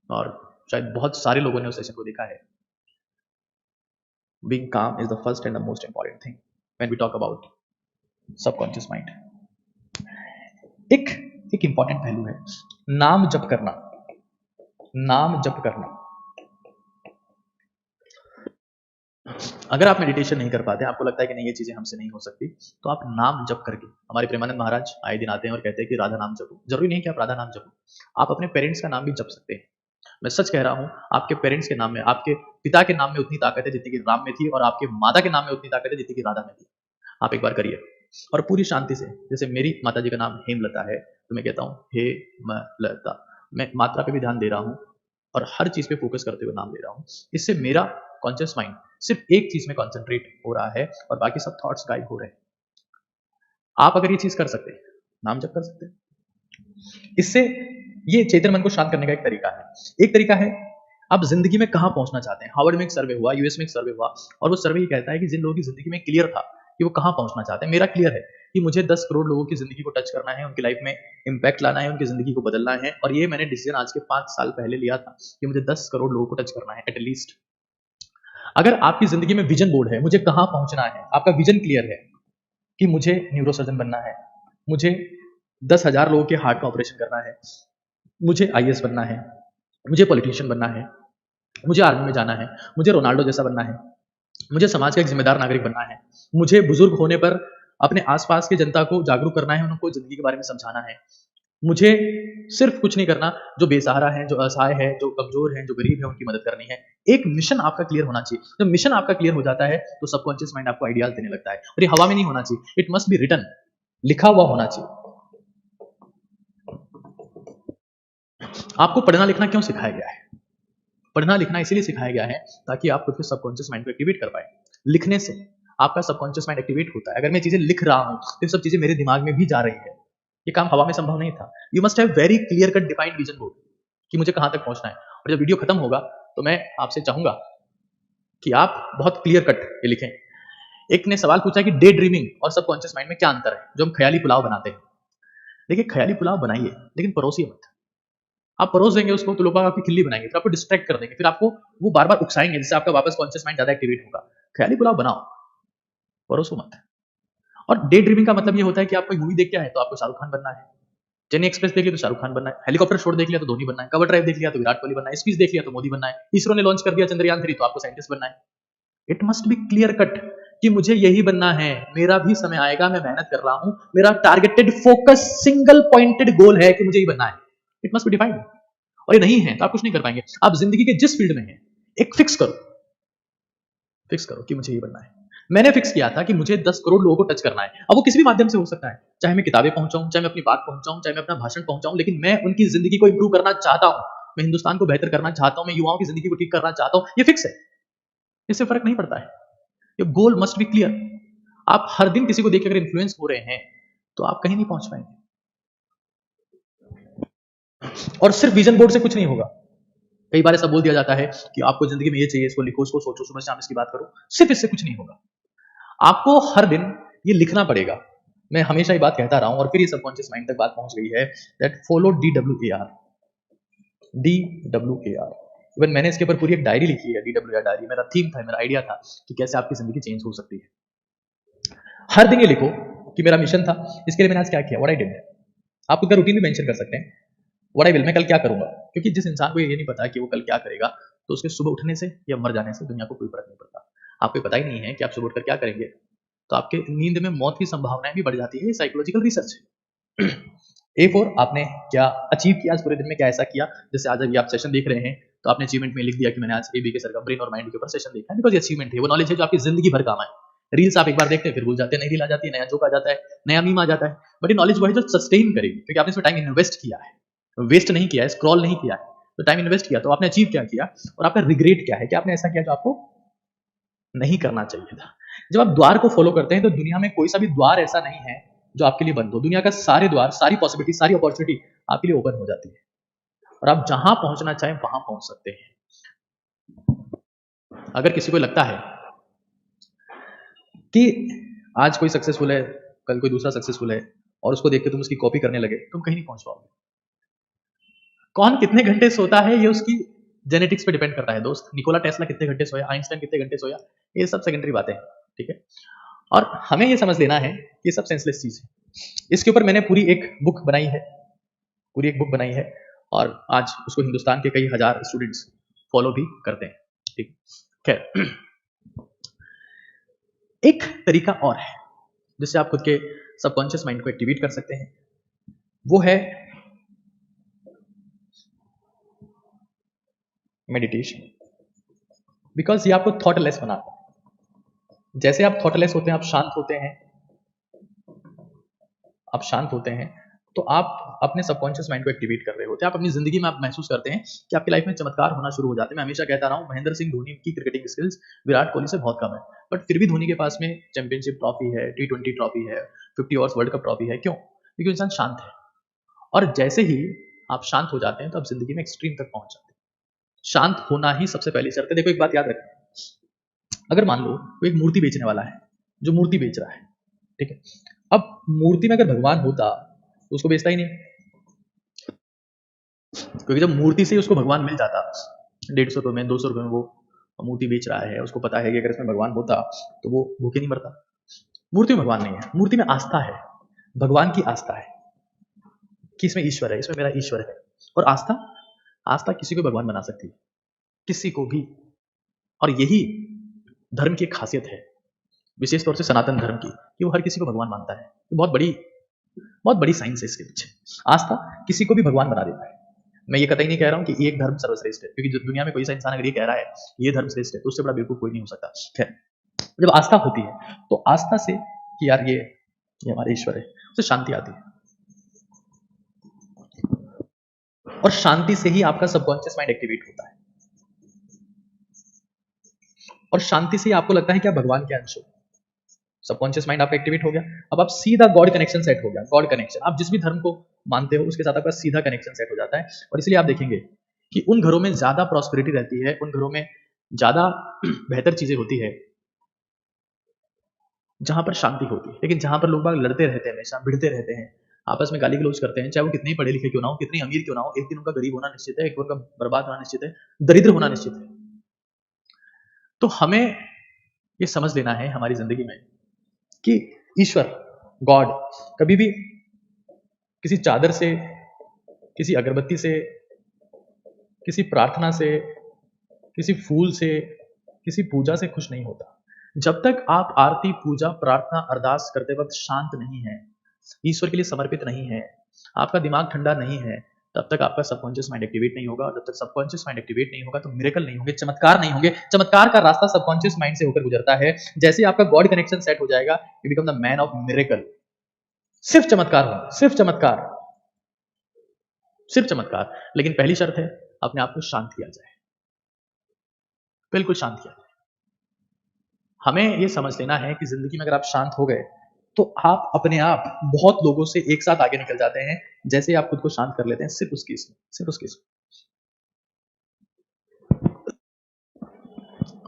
और शायद बहुत सारे लोगों ने उस सेशन को देखा है। Being calm is the first and the most important thing when we talk about subconscious mind. एक इंपॉर्टेंट पहलू है नाम जप करना। नाम जप करना। अगर आप मेडिटेशन नहीं कर पाते, आपको लगता है कि नहीं ये चीजें हमसे नहीं हो सकती, तो आप नाम जप करके, हमारे प्रेमानंद महाराज आए दिन आते हैं और कहते हैं कि राधा नाम जपो। जरूरी नहीं कि आप राधा नाम जपो, आप अपने पेरेंट्स का नाम भी जप सकते हैं। मैं सच कह रहा हूं, आपके पेरेंट्स के नाम में, आपके पिता के नाम में उतनी ताकत है जितनी कि राम में थी, और आपके माता के नाम में उतनी ताकत है जितनी कि राधा में थी। आप एक बार करिए और पूरी शांति से। जैसे मेरी माता जी का नाम हेमलता है, तो मैं कहता हूँ हे मलता। मैं मात्रा पे भी ध्यान दे रहा हूँ और हर चीज पे फोकस करते हुए नाम ले रहा हूँ। इससे मेरा कॉन्शियस माइंड सिर्फ एक चीज में कॉन्सेंट्रेट हो रहा है और बाकी सब थॉट्स गायब हो रहे हैं। आप अगर ये चीज कर सकते हैं, नाम जप कर सकते हैं, इससे ये चेतन मन को शांत करने का एक तरीका है। एक तरीका है, आप जिंदगी में कहां पहुंचना चाहते हैं। हार्वर्ड में एक सर्वे हुआ, यूएस में एक सर्वे हुआ, और वो सर्वे ये कहता है कि जिन लोगों की जिंदगी में क्लियर था कि वो कहां पहुंचना चाहते हैं, मेरा क्लियर है कि मुझे 10 करोड़ लोगों की जिंदगी को टच करना है, उनकी लाइफ में इंपैक्ट लाना है, उनकी जिंदगी को बदलना है। और ये मैंने डिसीजन आज के 5 साल पहले लिया था कि मुझे 10 करोड़ लोगों को टच करना है एटलीस्ट। अगर आपकी जिंदगी में विजन बोर्ड है, मुझे कहां पहुंचना है, आपका विजन क्लियर है कि मुझे न्यूरोसर्जन बनना है, मुझे 10,000 लोगों के हार्ट का ऑपरेशन करना है, मुझे आईएएस बनना है, मुझे पॉलिटिशियन बनना है, मुझे आर्मी में जाना है, मुझे रोनाल्डो जैसा बनना है, मुझे समाज का एक जिम्मेदार नागरिक बनना है, मुझे बुजुर्ग होने पर अपने आसपास की जनता को जागरूक करना है, उनको जिंदगी के बारे में समझाना है, मुझे सिर्फ कुछ नहीं करना, जो बेसहारा है, जो असहाय है, जो कमजोर है, जो गरीब है, उनकी मदद करनी है। एक मिशन आपका क्लियर होना चाहिए। जब मिशन आपका क्लियर हो जाता है तो सबकॉन्शियस माइंड आपको आइडियाज देने लगता है। और ये हवा में नहीं होना चाहिए, इट मस्ट बी रिटन, लिखा हुआ होना चाहिए। आपको पढ़ना लिखना क्यों सिखाया गया है? पढ़ना लिखना इसलिए सिखाया गया है ताकि आप खुद के सबकॉन्शियस माइंड को एक्टिवेट कर पाए। लिखने से आपका सबकॉन्शियस माइंड एक्टिवेट होता है। अगर मैं चीजें लिख रहा हूं तो ये सब चीजें मेरे दिमाग में भी जा रही है। ये काम हवा में संभव नहीं था। You must have very clear cut defined vision board कि मुझे कहां तक पहुंचना है। और जब वीडियो खत्म होगा तो मैं आपसे चाहूंगा कि आप बहुत क्लियर कट ये लिखें। एक ने सवाल पूछा कि डे ड्रीमिंग और सबकॉन्शियस माइंड में क्या अंतर है, जो हम ख्याली पुलाव बनाते हैं। देखिए, ख्याली पुलाव बनाइए लेकिन परोसिए मत। आप परोस देंगे उसको तो लोग आपकी खिल्ली बनाएंगे, फिर आपको डिस्ट्रैक्ट कर देंगे, फिर आपको वो बार बार उकसाएंगे, जिससे आपका वापस कॉन्शियस माइंड ज्यादा एक्टिवेट होगा। ख्याली पुलाव बनाओ, परोसो मत। और डे ड्रीमिंग का मतलब ये होता है कि आप कोई मूवी देख के आए तो आपको शाहरुख खान बनना है, चेन्नई एक्सप्रेस देख लिया तो शाहरुख खान बनना है, हेलीकॉप्टर शॉट देख लिया तो धोनी बनना है, कवर ड्राइव देख लिया तो विराट कोहली बनना है, स्पीच देख लिया तो मोदी बनना है, इसरो ने लॉन्च कर दिया चंद्रयान 3 तो आपको साइंटिस्ट बनना है। It must be clear cut कि मुझे यही बनना है, मेरा भी समय आएगा, मैं मेहनत कर रहा हूं, मेरा टारगेटेड फोकस सिंगल पॉइंटेड गोल है कि मुझे ही बनना है। It must be defined. और ये नहीं है तो आप कुछ नहीं कर पाएंगे। आप जिंदगी के जिस फील्ड में हैं एक फिक्स करो कि मुझे ये बनना है। मैंने फिक्स किया था कि मुझे 10 करोड़ लोगों को टच करना है। अब वो किसी भी माध्यम से हो सकता है, चाहे मैं किताबें पहुंचाऊं, चाहे मैं अपनी बात पहुंचाऊं, चाहे मैं अपना भाषण पहुंचाऊं, लेकिन मैं उनकी जिंदगी को इंप्रूव करना चाहता हूं, मैं हिंदुस्तान को बेहतर करना चाहता हूं, मैं युवाओं की जिंदगी को ठीक करना चाहता हूं। ये फिक्स है, इससे फर्क नहीं पड़ता है। ये गोल मस्ट बी क्लियर। आप हर दिन किसी को देख के अगर इन्फ्लुएंस हो रहे हैं तो आप कहीं नहीं पहुंच पाएंगे। और सिर्फ विजन बोर्ड से कुछ नहीं होगा। कई बार ऐसा बोल दिया जाता है कि आपको जिंदगी में ये चाहिए, इसको लिखो, इसको सोचो, सुबह शाम इसकी बात करो। सिर्फ इससे कुछ नहीं होगा। आपको हर दिन ये लिखना पड़ेगा। मैं हमेशा ये बात कहता रहा हूं और फिर ये सबकॉन्शियस माइंड तक बात पहुंच गई है दैट फॉलो DWAR। इवन मैंने इसके ऊपर पूरी एक डायरी लिखी है, DWAR डायरी। मेरा थीम था, मेरा आइडिया था कि कैसे आपकी जिंदगी चेंज हो सकती है। हर दिन ये लिखो कि मेरा मिशन था, इसके लिए मैंने आज क्या किया, व्हाट आई डिड। आप उसका रूटीन भी मेंशन कर सकते हैं, व्हाट आई विल, मैं कल क्या करूंगा। क्योंकि जिस इंसान को ये नहीं पता कि वो कल क्या करेगा, तो उसके सुबह उठने से या मर जाने से दुनिया को कोई फर्क नहीं पड़ता। आपको पता ही नहीं है कि आप सुबह उठकर क्या करेंगे, तो आपके नींद में मौत की संभावनाएं भी बढ़ जाती है। ये साइकोलॉजिकल रिसर्च है। A4 आपने क्या अचीव किया आज पूरे दिन में, क्या ऐसा किया। जैसे आज अभी आप सेशन देख रहे हैं तो आपने अचीवमेंट में लिख दिया कि मैंने आज AB के सर का ब्रेन और माइंड के ऊपर सेशन देखा है। बिकॉज ये अचीवमेंट है, वो नॉलेज है जो आपकी जिंदगी भर काम आए। रील्स आप एक बार देखते हैं फिर भूल जाते हैं, नई रील आ जाती है, नया जोक आ जाता है, नया मीम आ जाता है, बट ये नॉलेज वो है जो सस्टेन करेगी, क्योंकि आपने इसमें टाइम इन्वेस्ट किया है, वेस्ट नहीं किया है, स्क्रॉल नहीं किया है, तो टाइम इन्वेस्ट किया। तो आपने अचीव क्या किया और आपका रिग्रेट क्या है कि आपने ऐसा किया जो आपको नहीं करना चाहिए था। जब आप द्वार को फॉलो करते हैं तो दुनिया में कोई सा भी द्वार ऐसा नहीं है जो आपके लिए बंद हो। दुनिया का सारे द्वार, सारी पॉसिबिलिटी, सारी अपॉर्चुनिटी आपके लिए ओपन हो जाती है और आप जहां पहुंचना चाहें वहां पहुंच सकते हैं। अगर किसी को लगता है कि आज कोई सक्सेसफुल है, कल कोई दूसरा सक्सेसफुल है और उसको देख के तुम उसकी कॉपी करने लगे, तुम कहीं नहीं पहुंच पाओगे। कौन कितने घंटे सोता है ये उसकी जेनेटिक्स पे डिपेंड करता है दोस्त। निकोला टेस्ला कितने घंटे सोया, आइंस्टाइन कितने घंटे सोया, ये सब सेकेंडरी बातें हैं, ठीक है। और हमें ये समझ लेना है कि ये सब सेंसलेस चीज है। इसके ऊपर मैंने पूरी एक बुक बनाई है और आज उसको हिंदुस्तान के कई हजार स्टूडेंट्स फॉलो भी करते हैं, ठीक। खैर, एक तरीका और है जिससे आप खुद के सबकॉन्शियस माइंड को एक्टिवेट कर सकते हैं, वो है मेडिटेशन। बिकॉज ये आपको थॉटलेस बनाता है। जैसे आप थॉटलेस होते हैं, आप शांत होते हैं, तो आप अपने सबकॉन्शियस माइंड को एक्टिवेट कर रहे होते हैं। आप अपनी जिंदगी में आप महसूस करते हैं कि आपकी लाइफ में चमत्कार होना शुरू हो जाते हैं। मैं हमेशा कहता रहा हूं, महेंद्र सिंह धोनी की क्रिकेटिंग स्किल्स विराट कोहली से बहुत कम है, बट फिर भी धोनी के पास में चैंपियनशिप ट्रॉफी है, T20 ट्रॉफी है, 50 ओवर्स वर्ल्ड कप ट्रॉफी है। क्यों? क्योंकि इंसान शांत है। और जैसे ही आप शांत हो जाते हैं तो आप जिंदगी में एक्सट्रीम तक पहुंच जाते हैं। शांत होना ही सबसे पहली शर्त है। देखो, एक बात याद रखें, अगर मान लो वो एक मूर्ति बेचने वाला है जो मूर्ति बेच रहा है, ठीक है। अब मूर्ति में अगर भगवान होता तो उसको बेचता ही नहीं, क्योंकि जब मूर्ति से उसको भगवान मिल जाता 150 रुपये में, 200 रुपये में, वो मूर्ति बेच रहा है, उसको पता है कि अगर इसमें भगवान होता तो वो भूखे नहीं मरता। मूर्ति में भगवान नहीं है, मूर्ति में आस्था है, भगवान की आस्था है कि इसमें ईश्वर है, इसमें मेरा ईश्वर है। और आस्था किसी को भगवान बना सकती है, किसी को भी। और यही धर्म की एक खासियत है, विशेष तौर से सनातन धर्म की, कि वो हर किसी को भगवान मानता है। तो बहुत बड़ी साइंस है इसके पीछे। आस्था किसी को भी भगवान बना देता है। मैं ये कतई नहीं कह रहा हूं कि एक धर्म सर्वश्रेष्ठ है, क्योंकि दुनिया में कोई सा इंसान अगर ये कह रहा है ये धर्म श्रेष्ठ है तो उससे बड़ा बिल्कुल कोई नहीं हो सकता। खैर, जब आस्था होती है तो आस्था से कि यार ये हमारे ईश्वर है, उससे शांति आती है। और शांति से ही आपका सबकॉन्शियस माइंड एक्टिवेट होता है, और शांति से ही आपको लगता है कि आप भगवान के अंश हो। सबकॉन्शियस माइंड आपका एक्टिवेट हो गया, अब आप सीधा गॉड कनेक्शन सेट हो गया। गॉड कनेक्शन, आप जिस भी धर्म को मानते हो उसके साथ आपका सीधा कनेक्शन सेट हो जाता है। और इसलिए आप देखेंगे कि उन घरों में ज्यादा प्रॉस्पेरिटी रहती है, उन घरों में ज्यादा बेहतर चीजें होती है जहां पर शांति होती है। लेकिन जहां पर लोग बाग लड़ते रहते हैं, हमेशा भिड़ते रहते हैं, आपस में गाली गलौज करते हैं, चाहे वो कितने ही पढ़े लिखे क्यों ना हो, कितने अमीर क्यों ना हो, एक दिन उनका गरीब होना निश्चित है, एक दिन उनका बर्बाद होना निश्चित है, दरिद्र होना निश्चित है। तो हमें ये समझ लेना है हमारी जिंदगी में कि ईश्वर, गॉड, कभी भी किसी चादर से, किसी अगरबत्ती से, किसी प्रार्थना से, किसी फूल से, किसी पूजा से खुश नहीं होता। जब तक आप आरती, पूजा, प्रार्थना, अरदास करते वक्त शांत नहीं है, ईश्वर के लिए समर्पित नहीं है, आपका दिमाग ठंडा नहीं है, तब तक आपका सबकॉन्शियस माइंड एक्टिवेट नहीं होगा। जब तक सबकॉन्शियस माइंड एक्टिवेट नहीं होगा तो मिरेकल नहीं होंगे, चमत्कार नहीं होंगे। चमत्कार का रास्ता सबकॉन्शियस माइंड से होकर गुजरता है। जैसे ही आपका गॉड कनेक्शन सेट हो जाएगा, you become the man of miracle. सिर्फ चमत्कार होगा, सिर्फ चमत्कार, सिर्फ चमत्कार। लेकिन पहली शर्त है, अपने आप को शांत किया जाए, बिल्कुल शांत किया जाए। हमें यह समझ लेना है कि जिंदगी में अगर आप शांत हो गए तो आप अपने आप बहुत लोगों से एक साथ आगे निकल जाते हैं। जैसे आप खुद को शांत कर लेते हैं, सिर्फ उस केस में, सिर्फ उस केस में।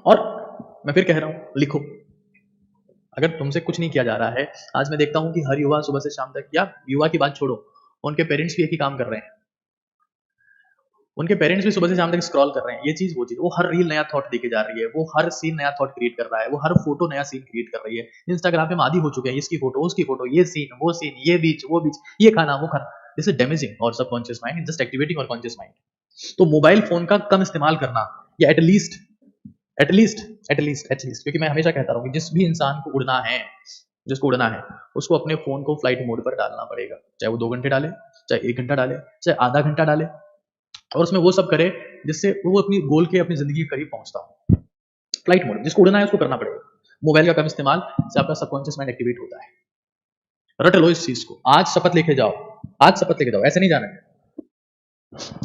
और मैं फिर कह रहा हूं, लिखो। अगर तुमसे कुछ नहीं किया जा रहा है, आज मैं देखता हूं कि हर युवा सुबह से शाम तक, या युवा की बात छोड़ो, उनके पेरेंट्स भी एक ही काम कर रहे हैं। उनके पेरेंट्स भी सुबह से शाम तक स्क्रॉल कर रहे हैं, ये चीज वो चीज, वो हर रील नया थॉट देके जा रही है, वो हर सीन नया थॉट क्रिएट कर रहा है, वो हर फोटो नया सीन क्रिएट कर रही है। इंस्टाग्राम पे हम आदी हो चुके हैं, इसकी फोटो, उसकी फोटो, ये सीन, वो सीन, ये बीच, वो बीच, ये खाना, वो खाना। दिस इज डैमेजिंग और सबकॉन्शियस माइंड, जस्ट एक्टिवेटिंग और कॉन्शियस माइंड। तो मोबाइल फोन का कम इस्तेमाल करना, या एटलीस्ट क्योंकि मैं हमेशा कहता हूँ कि जिस भी इंसान को उड़ना है, जिसको उड़ना है, उसको अपने फोन को फ्लाइट मोड पर डालना पड़ेगा। चाहे वो 2 घंटे डाले, चाहे 1 घंटा डाले, चाहे आधा घंटा डाले, और उसमें वो सब करे जिससे वो अपनी गोल के, अपनी जिंदगी के करीब पहुंचता हो। फ्लाइट मोड, जिसको उड़ना है उसको करना पड़ेगा। मोबाइल का कम इस्तेमाल से आपका सबकॉन्शियस माइंड एक्टिवेट होता है। रट लो इस चीज को, आज शपथ लेके जाओ, आज शपथ लेके जाओ, ऐसे नहीं जाना है।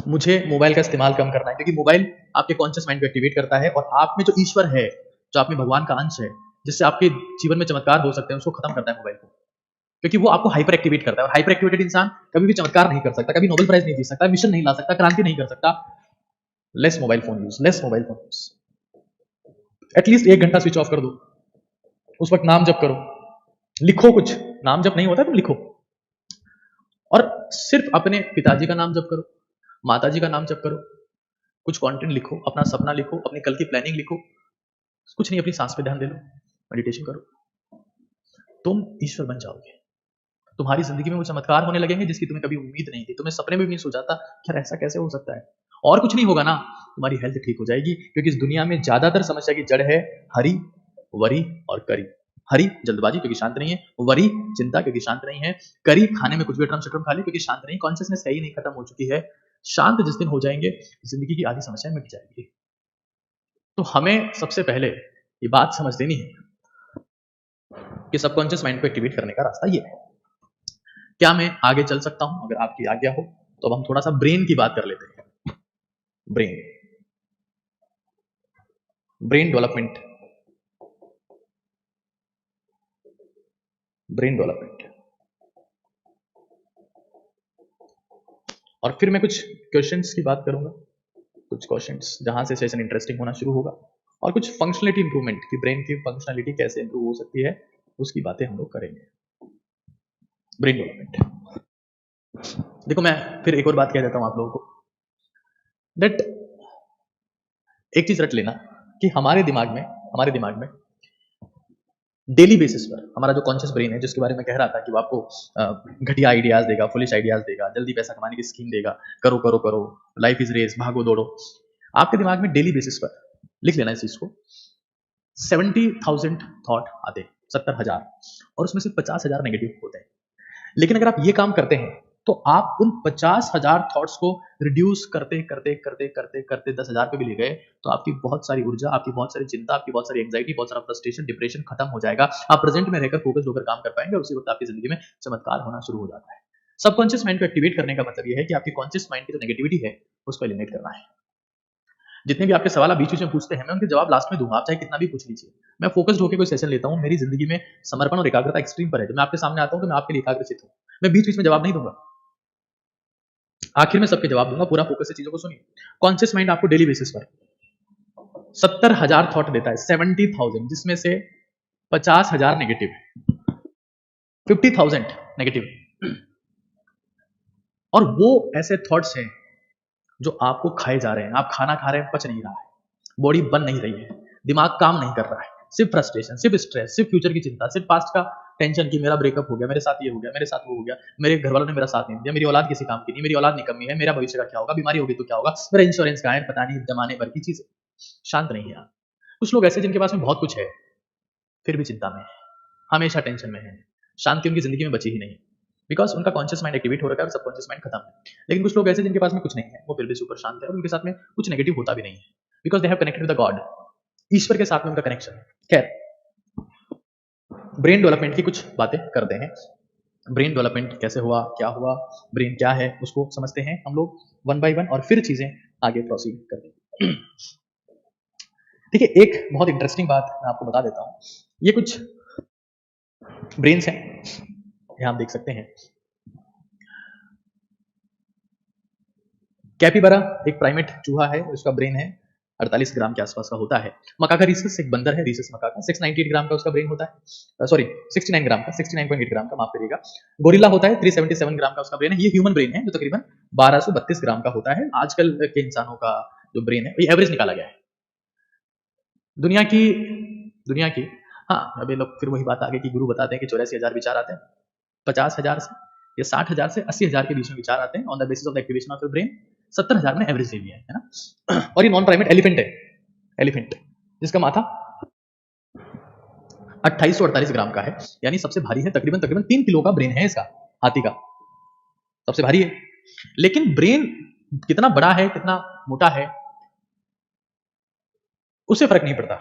मुझे मोबाइल का इस्तेमाल कम करना है, क्योंकि मोबाइल आपके कॉन्शियस माइंड को एक्टिवेट करता है, और आप में जो ईश्वर है, जो आप में भगवान का अंश है, जिससे आपके जीवन में चमत्कार हो सकते हैं, उसको खत्म करता है मोबाइल को। क्योंकि वो आपको हाइपर एक्टिवेट करता है, और हाइपर एक्टिवेटेड इंसान कभी भी चमत्कार नहीं कर सकता, कभी नोबेल प्राइज नहीं जीत सकता, मिशन नहीं ला सकता, क्रांति नहीं कर सकता। Less mobile phone use, less mobile phone use. At least 1 घंटा स्विच ऑफ कर दो, उस वक्त नाम जप करो, लिखो कुछ। नाम जप नहीं होता, तुम लिखो, और सिर्फ अपने पिताजी का नाम जप करो, माताजी का नाम जप करो, कुछ कंटेंट लिखो, अपना सपना लिखो, अपनी कल की प्लानिंग लिखो, कुछ नहीं, अपनी सांस पे ध्यान दे लो, मेडिटेशन करो, तुम ईश्वर बन जाओगे। तुम्हारी जिंदगी में वो चमत्कार होने लगेंगे जिसकी तुम्हें कभी उम्मीद नहीं थी, तुम्हें सपने में भी नहीं सोचा था कि यार ऐसा कैसे हो सकता है। और कुछ नहीं होगा ना, तुम्हारी हेल्थ ठीक हो जाएगी, क्योंकि इस दुनिया में ज्यादातर समस्या की जड़ है हरी, वरी और करी। हरी, जल्दबाजी, क्योंकि शांत नहीं है। वरी, चिंता, क्योंकि शांत नहीं है। करी, खाने में कुछ भी अटरम शटरम खा ली, क्योंकि शांत नहीं, कॉन्शियसनेस है ही नहीं, खत्म हो चुकी है। शांत जिस दिन हो जाएंगे, जिंदगी की आधी समस्याएं मिट जाएगी। तो हमें सबसे पहले ये बात समझ लेनी है कि सबकॉन्शियस माइंड को एक्टिवेट करने का रास्ता ये है। क्या मैं आगे चल सकता हूं? अगर आपकी आज्ञा हो तो अब हम थोड़ा सा ब्रेन की बात कर लेते हैं। Brain development, brain development. और फिर मैं कुछ क्वेश्चंस की बात करूंगा, कुछ क्वेश्चंस जहां से सेशन इंटरेस्टिंग होना शुरू होगा, और कुछ फंक्शनलिटी इंप्रूवमेंट की, ब्रेन की फंक्शनलिटी कैसे इंप्रूव हो सकती है, उसकी बातें हम लोग करेंगे। Brain development. देखो, मैं फिर एक और बात कह देता हूं आप लोगों को, दैट एक चीज रट लेना कि हमारे दिमाग में डेली बेसिस पर हमारा जो कॉन्शियस ब्रेन है, जिसके बारे में कह रहा था कि वो आपको घटिया आइडियाज देगा, फुलिश आइडियाज देगा, जल्दी पैसा कमाने की स्कीम देगा, करो करो करो, लाइफ इज रेस, भागो दौड़ो। आपके दिमाग में डेली बेसिस पर, लिख लेना इस चीज को, 70,000 थॉट आते हैं, 70,000, और उसमें से 50,000 नेगेटिव होते हैं। लेकिन अगर आप ये काम करते हैं तो आप उन 50,000 थॉट्स को रिड्यूस करते करते करते करते करते 10,000 पे भी ले गए तो आपकी बहुत सारी ऊर्जा, आपकी बहुत सारी चिंता, आपकी बहुत सारी एंजाइटी, बहुत सारा फ्रस्ट्रेशन, डिप्रेशन खत्म हो जाएगा। आप प्रेजेंट में रहकर फोकस होकर काम कर पाएंगे, और उसी वक्त आपकी जिंदगी में चमत्कार होना शुरू हो जाता है। सबकॉन्शियस माइंड को एक्टिवेट करने का मतलब यह है कि आपकी कॉन्शियस माइंड की जो नेगेटिविटी है उसको एलिमिनेट करना है। जितने भी आपके सवाल आप बीच में पूछते हैं, मैं उनके जवाब लास्ट में दूंगा, आप चाहे कितना भी पूछ लीजिए। मैं फोकस्ड होकर कोई सेशन लेता हूं, मेरी जिंदगी में समर्पण और एकाग्रता एक्सट्रीम पर है। जब मैं आपके सामने आता हूं तो मैं आपके लिए एकाग्रचित हूं, मैं बीच बीच में जवाब नहीं दूंगा, आखिर में सबके जवाब दूंगा। पूरा फोकस से चीजों को सुनिए। कॉन्शियस माइंड आपको डेली बेसिस पर 70,000 थॉट देता है, 70,000, जिसमें से 50,000 नेगेटिव है, 50,000 नेगेटिव। और वो ऐसे थॉट्स हैं जो आपको खाए जा रहे हैं। आप खाना खा रहे हैं, पच नहीं रहा है, बॉडी बन नहीं रही है, दिमाग काम नहीं कर रहा है, सिर्फ फ्रस्ट्रेशन, सिर्फ स्ट्रेस, सिर्फ फ्यूचर की चिंता, सिर्फ पास्ट का टेंशन की मेरा ब्रेकअप हो गया, मेरे साथ ये हो गया, मेरे साथ वो हो गया, मेरे घर वालों ने मेरा साथ नहीं दिया, मेरी औलाद किसी काम की नहीं, मेरी औलाद निकम्मी है, मेरा भविष्य का क्या होगा, बीमारी होगी तो क्या होगा, मेरा इंश्योरेंस कहाँ है, पता नहीं, जमाने भर की चीजें। शांत नहीं है आप। कुछ लोग ऐसे जिनके पास में बहुत कुछ है फिर भी चिंता में है, हमेशा टेंशन में है, शांति उनकी जिंदगी में बची ही नहीं, बिकॉज उनका कॉन्शियस माइंड एक्टिवेट हो रखा है और सबकॉन्शियस माइंड खत्म है। लेकिन कुछ लोग ऐसे जिनके पास में कुछ नहीं है, वो फिर भी सुपर शांत है और उनके साथ में कुछ नेगेटिव होता भी नहीं है, because they have connected with the God. ईश्वर के साथ में उनका कनेक्शन है। खैर, ब्रेन डेवलपमेंट की कुछ बातें करते हैं। ब्रेन डेवलपमेंट कैसे हुआ, क्या हुआ, ब्रेन क्या है, उसको समझते हैं हम लोग वन बाय वन, और फिर चीजें आगे प्रोसीड करते हैं। ठीक है, एक बहुत इंटरेस्टिंग बात मैं आपको बता देता हूं। ये कुछ ब्रेन्स हैं, यहां आप देख सकते हैं। कैपिबरा एक प्राइमेट चूहा है, उसका ब्रेन है 48 ग्राम के आसपास का होता है। मकाका रीसस एक बंदर है, रीसस मकाका, 698 ग्राम का उसका ब्रेन होता है, सॉरी 69 ग्राम का, 69.8 ग्राम का, माफ करिएगा। गोरिल्ला होता है 377 ग्राम का उसका ब्रेन है। ये ह्यूमन ब्रेन है जो तकरीबन 1232 ग्राम का होता है। आजकल के इंसानों का जो ब्रेन है ये एवरेज निकाला गया है दुनिया की। हाँ, अभी लोग फिर वही बात आ गई कि गुरु बताते हैं कि 84,000 विचार आते हैं, 50,000 से या 60,000 से 80,000 के बीच में विचार आते हैं on the basis of the activation of your brain. 70,000 में एवरेज ले लिया है ना। और ये नॉन प्राइमेट एलिफेंट है, एलिफेंट जिसका माथा 2848 ग्राम का है, यानी सबसे भारी है। तकरीबन 3 किलो का ब्रेन है इसका, हाथी का सबसे भारी है। लेकिन ब्रेन कितना बड़ा है, कितना मोटा है, उससे फर्क नहीं पड़ता।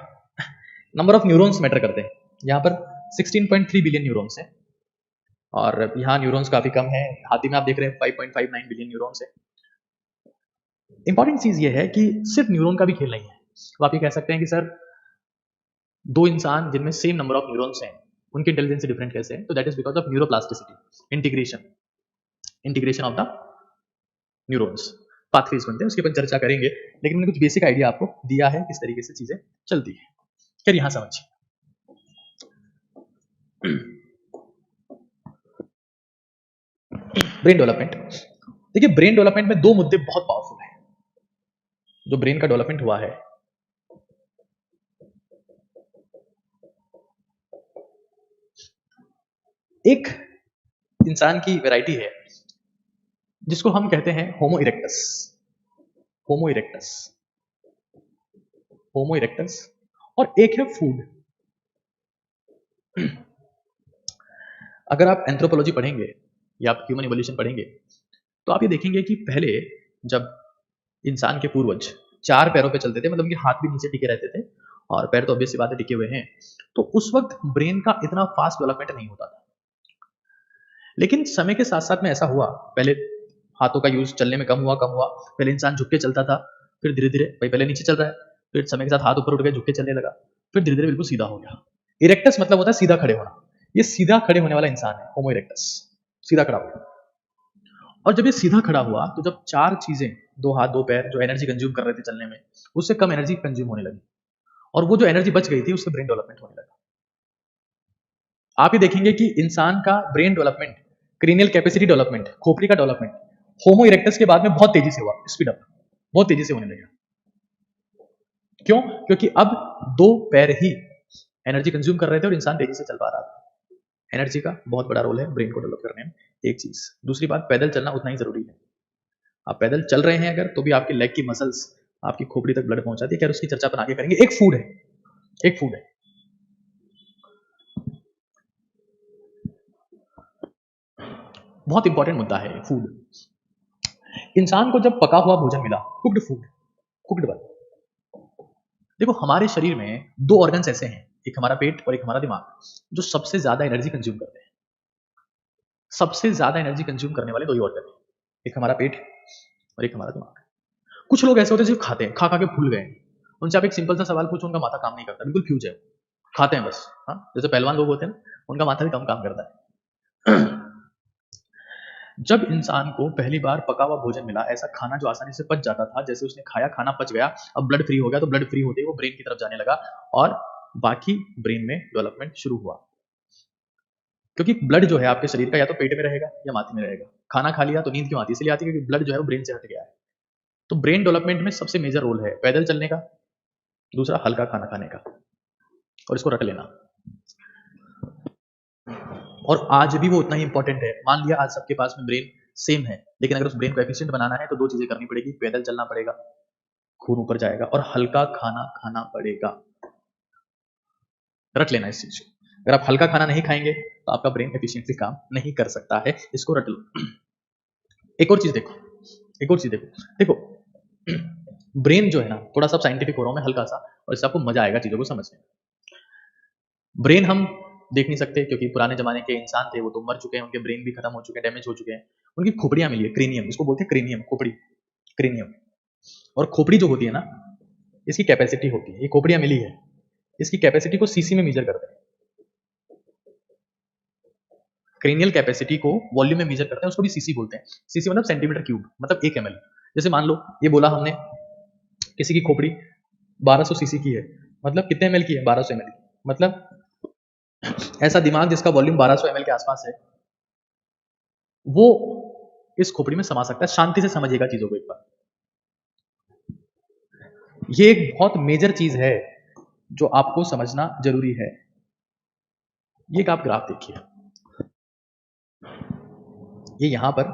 नंबर ऑफ न्यूरॉन्स मैटर करते हैं। यहाँ पर 16.3 बिलियन न्यूरॉन्स हैं और यहाँ न्यूरॉन्स काफी कम है। हाथी में आप देख रहे हैं 5.59 बिलियन न्यूरॉन्स है। इंपॉर्टेंट चीज ये है कि सिर्फ न्यूरॉन का भी खेल नहीं है। तो आप ये कह सकते हैं कि सर दो इंसान जिनमें सेम नंबर ऑफ न्यूरॉन्स हैं उनकी इंटेलिजेंस डिफरेंट कैसे है? तो that is because of neuroplasticity, integration of the neurons, pathways बनते हैं, उसके ऊपर चर्चा करेंगे। लेकिन मैंने कुछ बेसिक आइडिया आपको दिया है किस तरीके से चीजें चलती है। फिर यहां समझिए, ब्रेन डेवलपमेंट। देखिए, ब्रेन डेवलपमेंट में दो मुद्दे बहुत पावरफुल है जो ब्रेन का डेवलपमेंट हुआ है। एक इंसान की वैरायटी है जिसको हम कहते हैं होमो इरेक्टस, होमो इरेक्टस, होमो इरेक्टस, और एक है फूड। अगर आप एंथ्रोपोलॉजी पढ़ेंगे या आप ह्यूमन इवोल्यूशन पढ़ेंगे तो आप ये देखेंगे कि पहले जब इंसान के पूर्वज 4 पैरों पे चलते थे, मतलब कि हाथ भी नीचे टिके रहते थे और पैर तो ऑब्वियस सी बात है टिके हुए हैं, तो उस वक्त ब्रेन का इतना फास्ट डेवलपमेंट नहीं होता था। लेकिन समय के साथ साथ में ऐसा हुआ, पहले हाथों का यूज चलने में कम हुआ, पहले इंसान झुक के चलता था, फिर धीरे धीरे भाई पहले नीचे चल रहा है, फिर समय के साथ हाथ ऊपर उठ गए, झुक के चलने लगा, फिर धीरे धीरे बिल्कुल सीधा हो गया। इरेक्टस मतलब होता है सीधा खड़े होना। ये सीधा खड़े होने वाला इंसान है होमो इरेक्टस, सीधा खड़ा हुआ। और जब ये सीधा खड़ा हुआ तो जब 4 चीजें, 2 हाथ 2 पैर, जो एनर्जी कंज्यूम कर रहे थे चलने में, उससे कम एनर्जी कंज्यूम होने लगी और वो जो एनर्जी बच गई थी उससे ब्रेन डेवलपमेंट होने लगा। आप ये देखेंगे कि इंसान का brain development, cranial capacity development, खोपड़ी का डेवलपमेंट होमो इरेक्टस के बाद में बहुत तेजी से हुआ, स्पीड अप, बहुत तेजी से होने लगा। क्यों? क्योंकि अब 2 पैर ही एनर्जी कंज्यूम कर रहे थे और इंसान तेजी से चल पा रहा था। एनर्जी का बहुत बड़ा रोल है ब्रेन को डेवलप करने में, एक चीज। दूसरी बात, पैदल चलना उतना ही जरूरी है। आप पैदल चल रहे हैं अगर, तो भी आपके लेग की मसल्स आपकी खोपड़ी तक ब्लड पहुंचाती है। खैर उसकी चर्चा अपन आगे करेंगे। एक फूड है, बहुत इंपॉर्टेंट मुद्दा है फूड। इंसान को जब पका हुआ भोजन मिला, कुक्ड फूड, कुक्ड वन। देखो, हमारे शरीर में 2 ऑर्गन्स ऐसे हैं, एक हमारा पेट और एक हमारा दिमाग, जो सबसे ज्यादा एनर्जी कंज्यूम करते हैं। सबसे ज्यादा एनर्जी कंज्यूम करने वाले 2 ही ऑर्गन हैं, एक हमारा पेट और एक हमारा दिमाग। कुछ लोग ऐसे होते हैं जो खाते हैं, खा खा के भूल गए। उनसे आप एक सिंपल सा सवाल पूछो, उनका माथा काम नहीं करता, बिल्कुल फ्यूज है, खाते हैं बस। हाँ, जैसे पहलवान लोग होते हैं ना, उनका माथा भी कम काम करता है। जब इंसान को पहली बार पका हुआ भोजन मिला, ऐसा खाना जो आसानी से पच जाता था, जैसे उसने खाया, खाना पच गया, अब ब्लड फ्री हो गया, तो ब्लड फ्री होते ही वो ब्रेन की तरफ जाने लगा और बाकी ब्रेन में डेवलपमेंट शुरू हुआ। क्योंकि ब्लड जो है आपके शरीर का या तो पेट में रहेगा या माथे में रहेगा। खाना खा लिया तो नींद क्यों आती है? इसलिए आती है क्योंकि ब्लड जो है वो ब्रेन से हट गया है। तो ब्रेन डेवलपमेंट में सबसे मेजर रोल है पैदल चलने का, दूसरा हल्का खाना खाने का, और इसको रट लेना। और आज भी वो उतना ही इंपॉर्टेंट है। मान लिया आज सबके पास में ब्रेन सेम है, लेकिन अगर उस ब्रेन को एफिशिएंट बनाना है तो दो चीजें करनी पड़ेगी, पैदल चलना पड़ेगा, खून ऊपर जाएगा, और हल्का खाना खाना पड़ेगा। रट लेना इस चीज को। अगर आप हल्का खाना नहीं खाएंगे तो आपका ब्रेन एफिशिएंटली काम नहीं कर सकता है, इसको रट लो। एक और चीज देखो, एक और चीज देखो, देखो ब्रेन जो है ना, थोड़ा सा साइंटिफिक हो रहा हूं मैं हल्का सा, और इससे आपको मजा आएगा चीजों को समझने में। ब्रेन हम देख नहीं सकते क्योंकि पुराने जमाने के इंसान थे, वो तो मर चुके हैं, उनके ब्रेन भी खत्म हो चुके हैं, डैमेज हो चुके हैं। उनकी खोपड़ियां मिली है, क्रेनियम, इसको बोलते हैं क्रेनियम, खोपड़ी, क्रेनियम। और खोपड़ी जो होती है ना, इसकी कैपेसिटी होती है, ये खोपड़ियां मिली है, इसकी कैपेसिटी को सीसी में मेजर करते हैं। क्रेनियल कैपेसिटी को वॉल्यूम में मेजर करते हैं, उसको भी सीसी बोलते हैं। सीसी मतलब सेंटीमीटर क्यूब, मतलब 1 ml। जैसे मान लो ये बोला हमने किसी की खोपड़ी 1200 सीसी की है, मतलब कितने ml की है? 1200 ml। मतलब ऐसा दिमाग जिसका वॉल्यूम 1200 ml के आसपास है, वो इस खोपड़ी में समा सकता है। शांति से समझिएगा चीजों को एक बार। ये एक बहुत मेजर चीज है जो आपको समझना जरूरी है। ये एक आप ग्राफ देखिए, ये यहां पर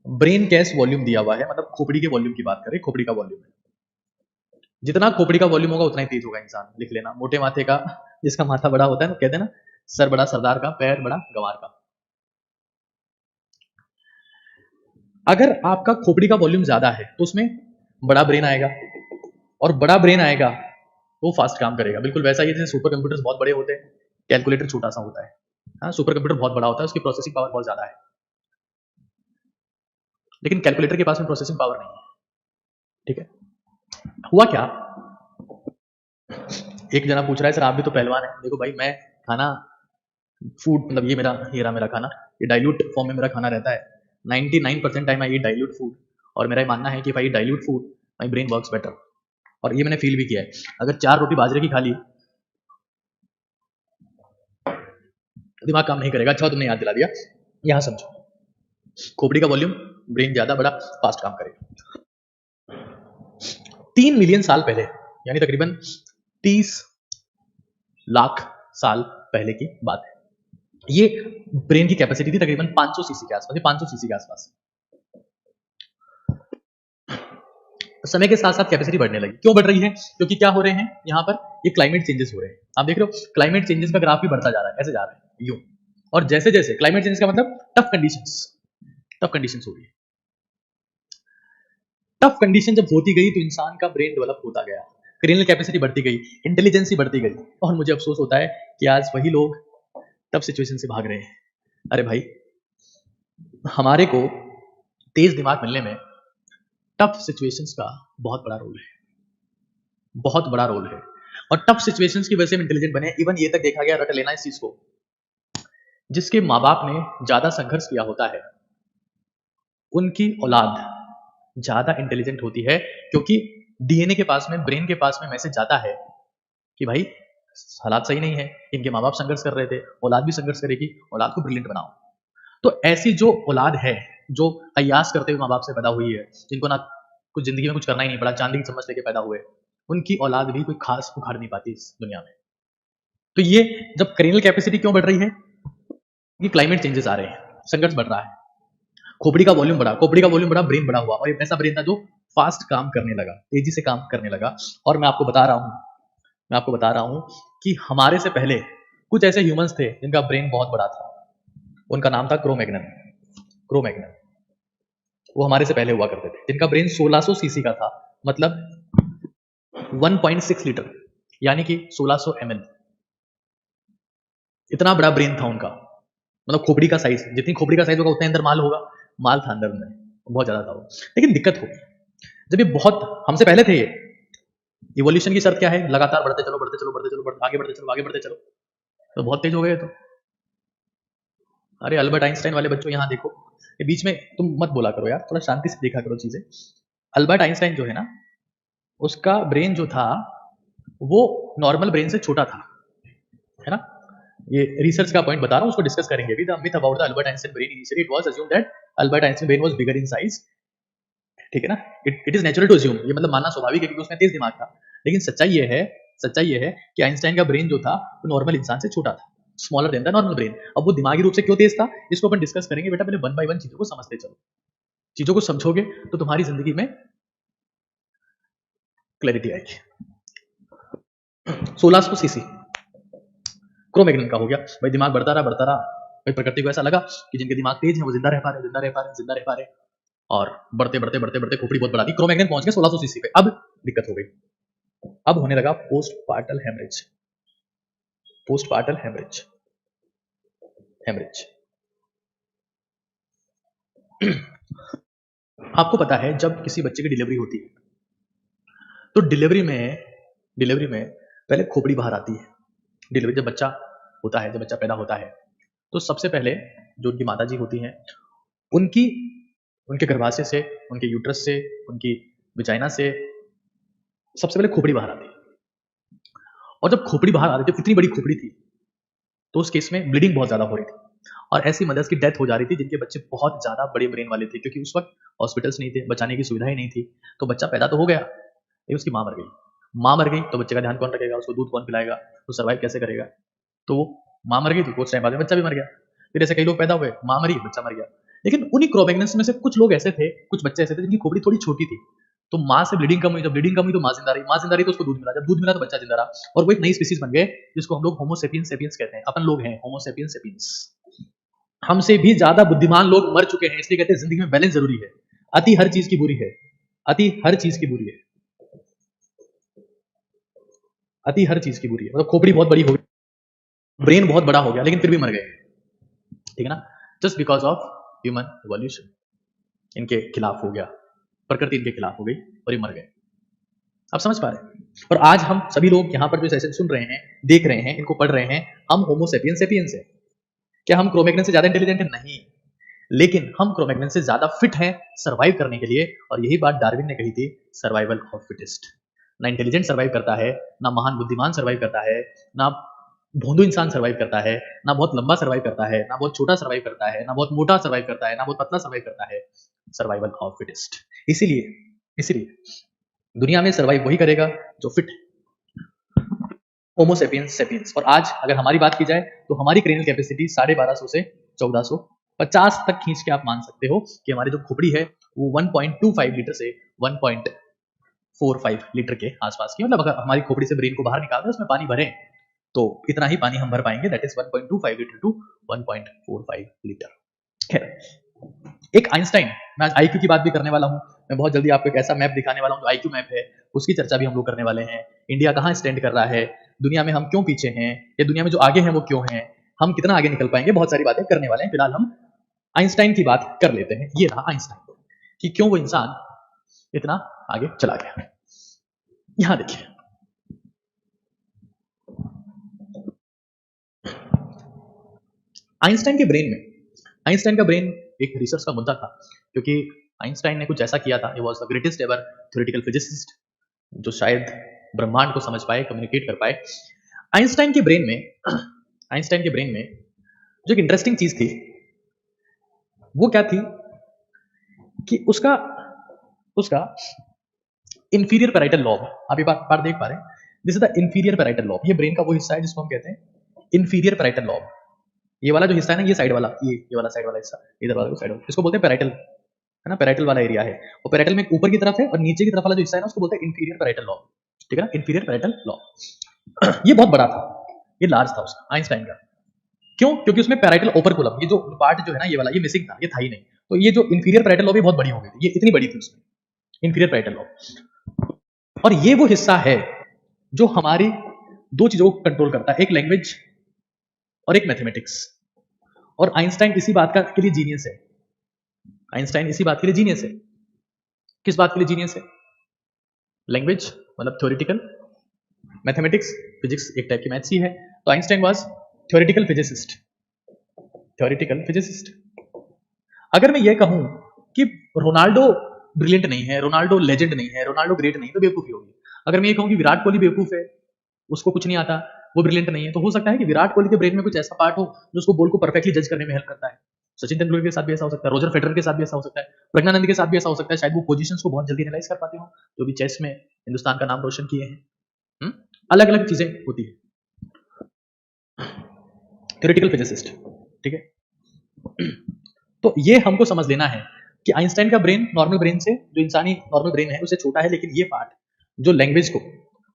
ब्रेन कैश वॉल्यूम दिया हुआ है, मतलब खोपड़ी के वॉल्यूम की बात करें, खोपड़ी का वॉल्यूम है। जितना खोपड़ी का वॉल्यूम होगा उतना ही तेज होगा इंसान। लिख लेना, मोटे माथे का, जिसका माथा बड़ा होता है ना, कहते हैं ना, सर बड़ा सरदार का, पैर बड़ा गंवार का। अगर आपका खोपड़ी का वॉल्यूम ज्यादा है तो उसमें बड़ा ब्रेन आएगा, और बड़ा ब्रेन आएगा तो फास्ट काम करेगा। बिल्कुल वैसा ही जैसे सुपर कंप्यूटर्स बहुत बड़े होते हैं, कैलकुलेटर छोटा सा होता है। हाँ, सुपर कंप्यूटर बहुत बड़ा होता है, उसकी प्रोसेसिंग पावर बहुत ज्यादा है, लेकिन कैलकुलेटर के पास में प्रोसेसिंग पावर नहीं है। ठीक है, हुआ क्या, एक जना पूछ रहा है सर आप भी तो पहलवान है। देखो भाई, मैं खाना, फूड, मतलब ये मेरा खाना, ये डाइल्यूट फॉर्म में मेरा खाना रहता है। 99% time I eat dilute food, और मेरा ये मानना है कि भाई dilute food my brain works better. और ये मैंने फील भी किया है। अगर 4 रोटी बाजरे की खा ली, दिमाग काम नहीं करेगा। अच्छा तुमने याद दिला दिया, यहां समझो, खोपड़ी का वॉल्यूम, ब्रेन ज्यादा बड़ा, फास्ट काम करेगा। 3 मिलियन साल पहले, यानी तकरीबन 30 लाख साल पहले की बात है, ये ब्रेन की कैपेसिटी थी तकरीबन 500 सीसी के आसपास, 500 सीसी के आसपास। समय के साथ साथ कैपेसिटी बढ़ने लगी। क्यों बढ़ रही है? क्योंकि क्या हो रहे हैं यहाँ पर, ये क्लाइमेट चेंजेस हो रहे हैं। आप देख रहे हो क्लाइमेट चेंजेस का ग्राफ भी बढ़ता जा रहा है, ऐसे जा रहा है यूं। और जैसे जैसे क्लाइमेट चेंजेस का मतलब टफ कंडीशंस हो रही है। टफ कंडीशन जब होती गई तो इंसान का ब्रेन डेवलप होता गया, क्रेनियल कैपेसिटी बढ़ती गई, इंटेलिजेंसी बढ़ती गई। और मुझे अफसोस होता है कि आज वही लोग टफ सिचुएशन से भाग रहे हैं। अरे भाई, हमारे को तेज दिमाग मिलने में टफ सिचुएशंस का बहुत बड़ा रोल है, बहुत बड़ा रोल है। और टफ सिचुएशंस की वजह से हम इंटेलिजेंट बने। इवन ये तक देखा गया, रट लेना इस चीज को, जिसके माँ बाप ने ज्यादा संघर्ष किया होता है उनकी औलाद ज्यादा इंटेलिजेंट होती है, क्योंकि डीएनए के पास में, ब्रेन के पास में मैसेज जाता है कि भाई हालात सही नहीं है, इनके माँ बाप संघर्ष कर रहे थे, औलाद भी संघर्ष करेगी, औलाद को ब्रिलियंट बनाओ। तो ऐसी जो औलाद है, जो अयास करते हुए माँ बाप से पैदा हुई है, जिनको ना कुछ जिंदगी में कुछ करना ही नहीं पड़ा, चांदी की चम्मच लेके पैदा हुए, उनकी औलाद भी कोई खास उखाड़ नहीं पाती इस दुनिया में। तो ये जब क्रेनियल कैपेसिटी क्यों बढ़ रही है, कि क्लाइमेट चेंजेस आ रहे हैं, संघर्ष बढ़ रहा है, खोपड़ी का वॉल्यूम बढ़ा, खोपड़ी का वॉल्यूम बढ़ा, ब्रेन बढ़ा हुआ, और एक ऐसा ब्रेन था जो फास्ट काम करने लगा, तेजी से काम करने लगा। और मैं आपको बता रहा हूं कि हमारे से पहले कुछ ऐसे ह्यूमंस थे जिनका ब्रेन बहुत बड़ा था, उनका नाम था क्रोमैग्नन। वो हमारे से पहले हुआ करते थे, जिनका ब्रेन 1600 सीसी का था, मतलब 1.6 लीटर, यानी कि 1600 ml। इतना बड़ा ब्रेन था उनका, मतलब खोपड़ी का साइज, जितनी खोपड़ी का साइज होगा उतना अंदर माल होगा, माल था अंदर में, बहुत ज्यादा था वो। लेकिन दिक्कत होगी, जब ये बहुत हमसे पहले थे, ये इवोल्यूशन की शर्त क्या है, लगातार बढ़ते चलो, आगे बढ़ते चलो, तो बहुत तेज हो गए तो। अरे अल्बर्ट आइंस्टाइन वाले बच्चों यहाँ देखो, ये बीच में तुम मत बोला करो यार, थोड़ा शांति से देखा करो चीजें। अल्बर्ट आइंस्टाइन जो है ना, उसका ब्रेन जो था वो नॉर्मल ब्रेन से छोटा था, है ना। ये रिसर्च का पॉइंट बता रहा हूँ, उसको डिस्कस करेंगे अभी। The myth about the Albert Einstein brain, initially it was assumed that Albert Einstein brain was bigger in size. ठीक है ना, it is natural to assume, ये मतलब मानना स्वाभाविक है क्योंकि उसमें तेज दिमाग था। लेकिन सच्चाई ये है कि आइंस्टाइन का ब्रेन जो था वो नॉर्मल इंसान से छोटा था। Smaller than the normal brain. अब वो दिमागी रूप से क्यों तेज था, इसको अपन डिस्कस करेंगे। बेटा पहले 1 बाय 1 चीजों को समझते चलो। चीजों को समझोगे तो तुम्हारी जिंदगी में क्लैरिटी आएगी। 1600 सीसी क्रोमैग्नन का हो गया भाई। दिमाग बढ़ता रहा भाई। प्रकृति को ऐसा लगा कि जिनके दिमाग तेज है वो जिंदा रह पा रहे, और बढ़ते खोपड़ी बहुत बढ़ा दी। क्रोमैग्नन पहुंच गए 1600 सीसी पे। अब दिक्कत हो गई, अब होने लगा पोस्टपार्टल हेमरेज। आपको पता है जब किसी बच्चे की डिलीवरी होती है तो डिलीवरी में पहले खोपड़ी बाहर आती है। डिलीवरी जब बच्चा पैदा होता है तो सबसे पहले जो उनकी माता जी होती हैं उनके गर्भाशय से, उनके यूट्रस से, उनकी विजाइना से सबसे पहले खोपड़ी बाहर आती है। और जब खोपड़ी बाहर आ रही थी, इतनी बड़ी खोपड़ी थी, तो उस केस में ब्लीडिंग बहुत ज्यादा हो रही थी और ऐसी मदर्स की डेथ हो जा रही थी जिनके बच्चे बहुत ज्यादा बड़े ब्रेन वाले थे, क्योंकि उस वक्त हॉस्पिटल्स नहीं थे, बचाने की सुविधाएं नहीं थी। तो बच्चा पैदा तो हो गया, लेकिन उसकी माँ मर गई तो बच्चे का ध्यान कौन रखेगा, उसको दूध कौन पिलाएगा, तो सर्वाइव कैसे करेगा। तो वो माँ मर गई तो कुछ टाइम बाद बच्चा भी मर गया। फिर ऐसे कई लोग पैदा हुए, माँ मरी बच्चा मर गया। लेकिन उन्हीं क्रोमैग्नन्स में से कुछ लोग ऐसे थे, कुछ बच्चे ऐसे थे जिनकी खोपड़ी थोड़ी छोटी थी, तो माँ से ब्लीडिंग कम हुई। जब ब्लीडिंग कम हुई तो माँ जिंदा रही तो उसको दूध मिला, जब दूध मिला तो बच्चा जिंदा रहा, और वो एक नई स्पीसीज बन गए जिसको हम लोग होमो सेपियंस कहते हैं। अपन लोग हैं होमो सेपियंस। हमसे भी ज्यादा बुद्धिमान लोग मर चुके हैं, इसलिए कहते हैं जिंदगी में बैलेंस जरूरी है। अति हर चीज की बुरी है, मतलब खोपड़ी बहुत बड़ी हो गई, ब्रेन बहुत बड़ा हो गया, लेकिन फिर भी मर गए, ठीक है ना, just because of human evolution. इनके खिलाफ हो गया, प्रकृति इनके खिलाफ हो गई और ये मर गए। आप समझ पा रहे हैं। और आज हम सभी लोग यहाँ पर जो सेशन सुन रहे हैं, देख रहे हैं, इनको पढ़ रहे हैं, हम होमो सेपियंस है। क्या हम क्रोमैग्नन से ज्यादा इंटेलिजेंट है? नहीं, लेकिन हम क्रोमैग्नन से ज्यादा फिट हैं सर्वाइव करने के लिए। और यही बात डार्विन ने कही थी, सर्वाइवल ऑफ फिटेस्ट। ना इंटेलिजेंट सर्वाइव करता है, ना महान बुद्धिमान सर्वाइव करता है, ना भोंदू इंसान सर्वाइव करता है, ना बहुत लंबा सर्वाइव करता है, ना बहुत छोटा सर्वाइव करता है, ना बहुत मोटा सर्वाइव करता है, ना बहुत पतला सर्वाइव करता है। Survival of fittest. इसीलिए दुनिया में सर्वाइव वही करेगा जो फिट है, होमो सेपियंस। और आज अगर हमारी बात की जाए तो हमारी क्रेनियल कैपेसिटी 1250 से 1450 तक खींच के आप मान सकते हो कि हमारी जो खोपड़ी है वो 1.25 लीटर से 1.45 लीटर के आसपास की, मतलब अगर हमारी खोपड़ी से ब्रेन को बाहर निकाल दें, उसमें पानी भरें तो इतना ही पानी हम भर पाएंगे, that is 1.25 litre to 1.45 litre. खैर, एक आइंस्टाइन, मैं आज आईक्यू की बात भी करने वाला हूं। मैं बहुत जल्दी आपको एक ऐसा मैप दिखाने वाला हूं जो आईक्यू मैप है, उसकी चर्चा भी हम लोग करने वाले हैं। इंडिया कहाँ स्टैंड कर रहा है, दुनिया में हम क्यों पीछे हैं, या दुनिया में जो आगे हैं वो क्यों हैं, हम कितना आगे निकल पाएंगे, बहुत सारी बातें करने वाले हैं। फिलहाल हम आइंस्टाइन की बात कर लेते हैं। ये रहा आइंस्टाइन, कि क्यों वो इंसान इतना आगे चला गया। यहां देखिए, आइंस्टाइन का ब्रेन एक रिसर्च का मुद्दा था, क्योंकि आइंस्टाइन ने कुछ ऐसा किया था, he was the greatest ever theoretical physicist, जो शायद ब्रह्मांड को समझ पाए, कम्युनिकेट कर पाए। आइंस्टाइन के ब्रेन में जो एक इंटरेस्टिंग चीज थी वो क्या थी कि उसका इंफीरियर पैराइटल लॉब, आप ये बात देख पा रहे हैं, this is the inferior parietal lobe. ये ब्रेन का वो हिस्सा है जिसको हम कहते हैं इंफीरियर पैराइटल लॉब। ये वाला जो हिस्सा है ना, ये साइड वाला, ये वाला साइड वाला हिस्सा, इधर वाला साइड वाला, इसको बोलते हैं पैराइटल, है ना, पैराइटल वाला एरिया है। और पैराइटल में ऊपर की तरफ है और नीचे की तरफ वाला जो हिस्सा है ना, उसको बोलते हैं इंफीरियर पैराइटल लॉब, ठीक है ना, इंफीरियर पैराइटल लॉब। ये बहुत बड़ा था, ये लार्ज था उसका, आइंस्टाइन का। क्यों? क्योंकि उसमें पैराइटल ओपरकुलम, ये जो पार्ट जो है ना, ये वाला, ये मिसिंग था, ये था ही नहीं। तो ये जो इंफीरियर पैराइटल लॉब बहुत बड़ी हो गई थी, ये इतनी बड़ी थी उसमें, इंफीरियर पैराइटल लॉब। और ये वो हिस्सा है जो हमारी दो चीजों को कंट्रोल करता है, एक लैंग्वेज और एक मैथमेटिक्स। और आइंस्टाइन इसी बात के लिए जीनियस है। किस बात के लिए जीनियस है? लैंग्वेज मतलब थ्योरेटिकल, मैथमेटिक्स, फिजिक्स एक टाइप की मैथ्स ही है। तो आइंस्टाइन वाज थ्योरेटिकल फिजिसिस्ट। अगर मैं ये कहूं कि रोनाल्डो ब्रिलियंट नहीं है, रोनाल्डो लेजेंड नहीं है, रोनाल्डो ग्रेट नहीं, तो बेवकूफी होगी। अगर मैं ये कहूं कि विराट कोहली बेवकूफ है, उसको कुछ नहीं आता, वो ब्रिलियंट नहीं है, तो हो सकता है कि विराट कोहली के ब्रेन में कुछ ऐसा पार्ट हो जो उसको बॉल को परफेक्टली जज करने में हेल्प करता है। सचिन तेंदुलकर के साथ भी ऐसा हो सकता है, रोजर फेडरर के साथ भी ऐसा हो सकता है, प्रज्ञानंद के साथ भी ऐसा हो सकता है। शायद वो पोजीशंस को बहुत जल्दी एनालाइज कर पाते हो, जो भी चेस में हिंदुस्तान का नाम रोशन किए हैं। अलग अलग चीजें होती है। थ्योरेटिकल फिजिसिस्ट, ठीक है। तो ये हमको समझ लेना है कि आइंस्टाइन का ब्रेन नॉर्मल ब्रेन से, जो इंसानी नॉर्मल ब्रेन है, उससे छोटा है, लेकिन ये पार्ट जो लैंग्वेज को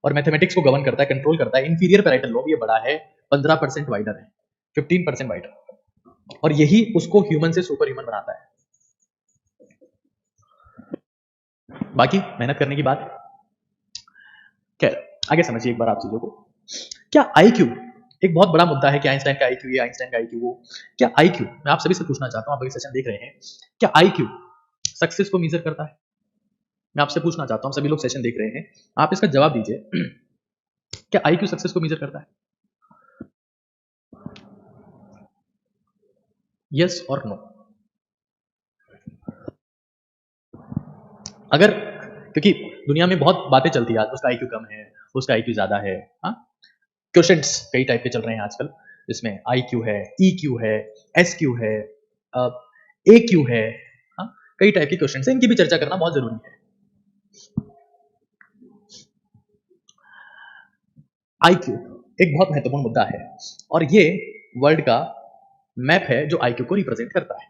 और मैथमेटिक्स को गवर्न करता है, कंट्रोल करता है, इंफीरियर पैराइटल लोब, ये बड़ा है, 15% वाइडर है, 15% वाइडर, और यही उसको ह्यूमन से सुपर ह्यूमन बनाता है। बाकी मेहनत करने की बात है। खैर आगे समझिए एक बार आप चीजों को। क्या आईक्यू एक बहुत बड़ा मुद्दा है कि आइंस्टाइन का आईक्यू ये, आइंस्टाइन का आईक्यू वो। क्या आईक्यू, मैं आप सभी से पूछना चाहता हूं, आप अभी सेशन देख रहे हैं, क्या आईक्यू सक्सेस को मेजर करता है? मैं आपसे पूछना चाहता हूं, सभी लोग सेशन देख रहे हैं, आप इसका जवाब दीजिए। क्या आईक्यू सक्सेस को मेजर करता है? यस और नो? अगर, क्योंकि दुनिया में बहुत बातें चलती है आज, उसका आईक्यू कम है, उसका आईक्यू ज्यादा है, हाँ, क्वेश्चंस कई टाइप के चल रहे हैं आजकल, जिसमें आईक्यू है, ईक्यू है, एसक्यू है, एक्यू है, हाँ, कई टाइप के क्वेश्चंस हैं, इनकी भी चर्चा करना बहुत जरूरी है। आईक्यू एक बहुत महत्वपूर्ण मुद्दा है, और ये वर्ल्ड का मैप है जो आईक्यू को रिप्रेजेंट करता है।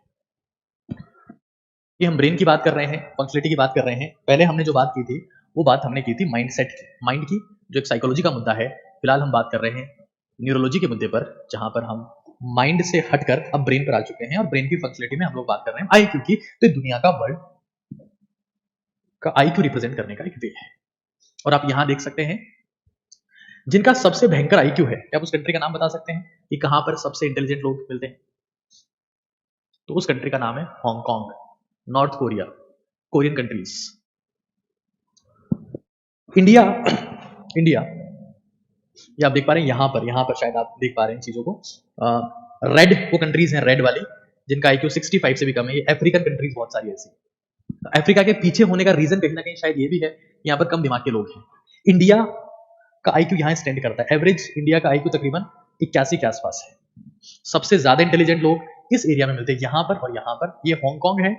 ये हम ब्रेन की बात कर रहे हैं, फंक्शनलिटी की बात कर रहे हैं। पहले हमने जो बात की थी, वो बात हमने की थी माइंडसेट की, माइंड की, जो एक साइकोलॉजी का मुद्दा है। फिलहाल हम बात कर रहे हैं न्यूरोलॉजी के मुद्दे पर, जहां पर हम माइंड से हटकर अब ब्रेन पर आ चुके हैं, और ब्रेन की फंक्शनलिटी में हम लोग बात कर रहे हैं आईक्यू की। तो दुनिया का वर्ल्ड का आईक्यू रिप्रेजेंट करने का एक वे है। और आप यहां देख सकते हैं जिनका सबसे भयंकर आईक्यू है, क्या आप उस कंट्री का नाम बता सकते हैं कि कहां पर सबसे इंटेलिजेंट लोग मिलते हैं? तो उस कंट्री का नाम है Hong Kong, north Korea, Korean countries. India, India, ये आप देख पा रहे हैं यहां पर शायद आप देख पा रहे हैं चीजों को। रेड वो कंट्रीज हैं, रेड वाली, जिनका आईक्यू 65 से भी कम है। ये अफ्रीकन कंट्रीज बहुत सारी ऐसी। अफ्रीका के पीछे होने का रीजन कहीं ना कहीं शायद ये भी है, यहाँ पर कम दिमाग के लोग हैं। इंडिया का आईक्यू यहाँ स्टैंड करता है, एवरेज इंडिया का आईक्यू तकरीबन 81 के आसपास है। सबसे ज्यादा इंटेलिजेंट लोग इस एरिया में मिलते हैं, यहाँ पर और यहाँ पर। ये हांगकांग है,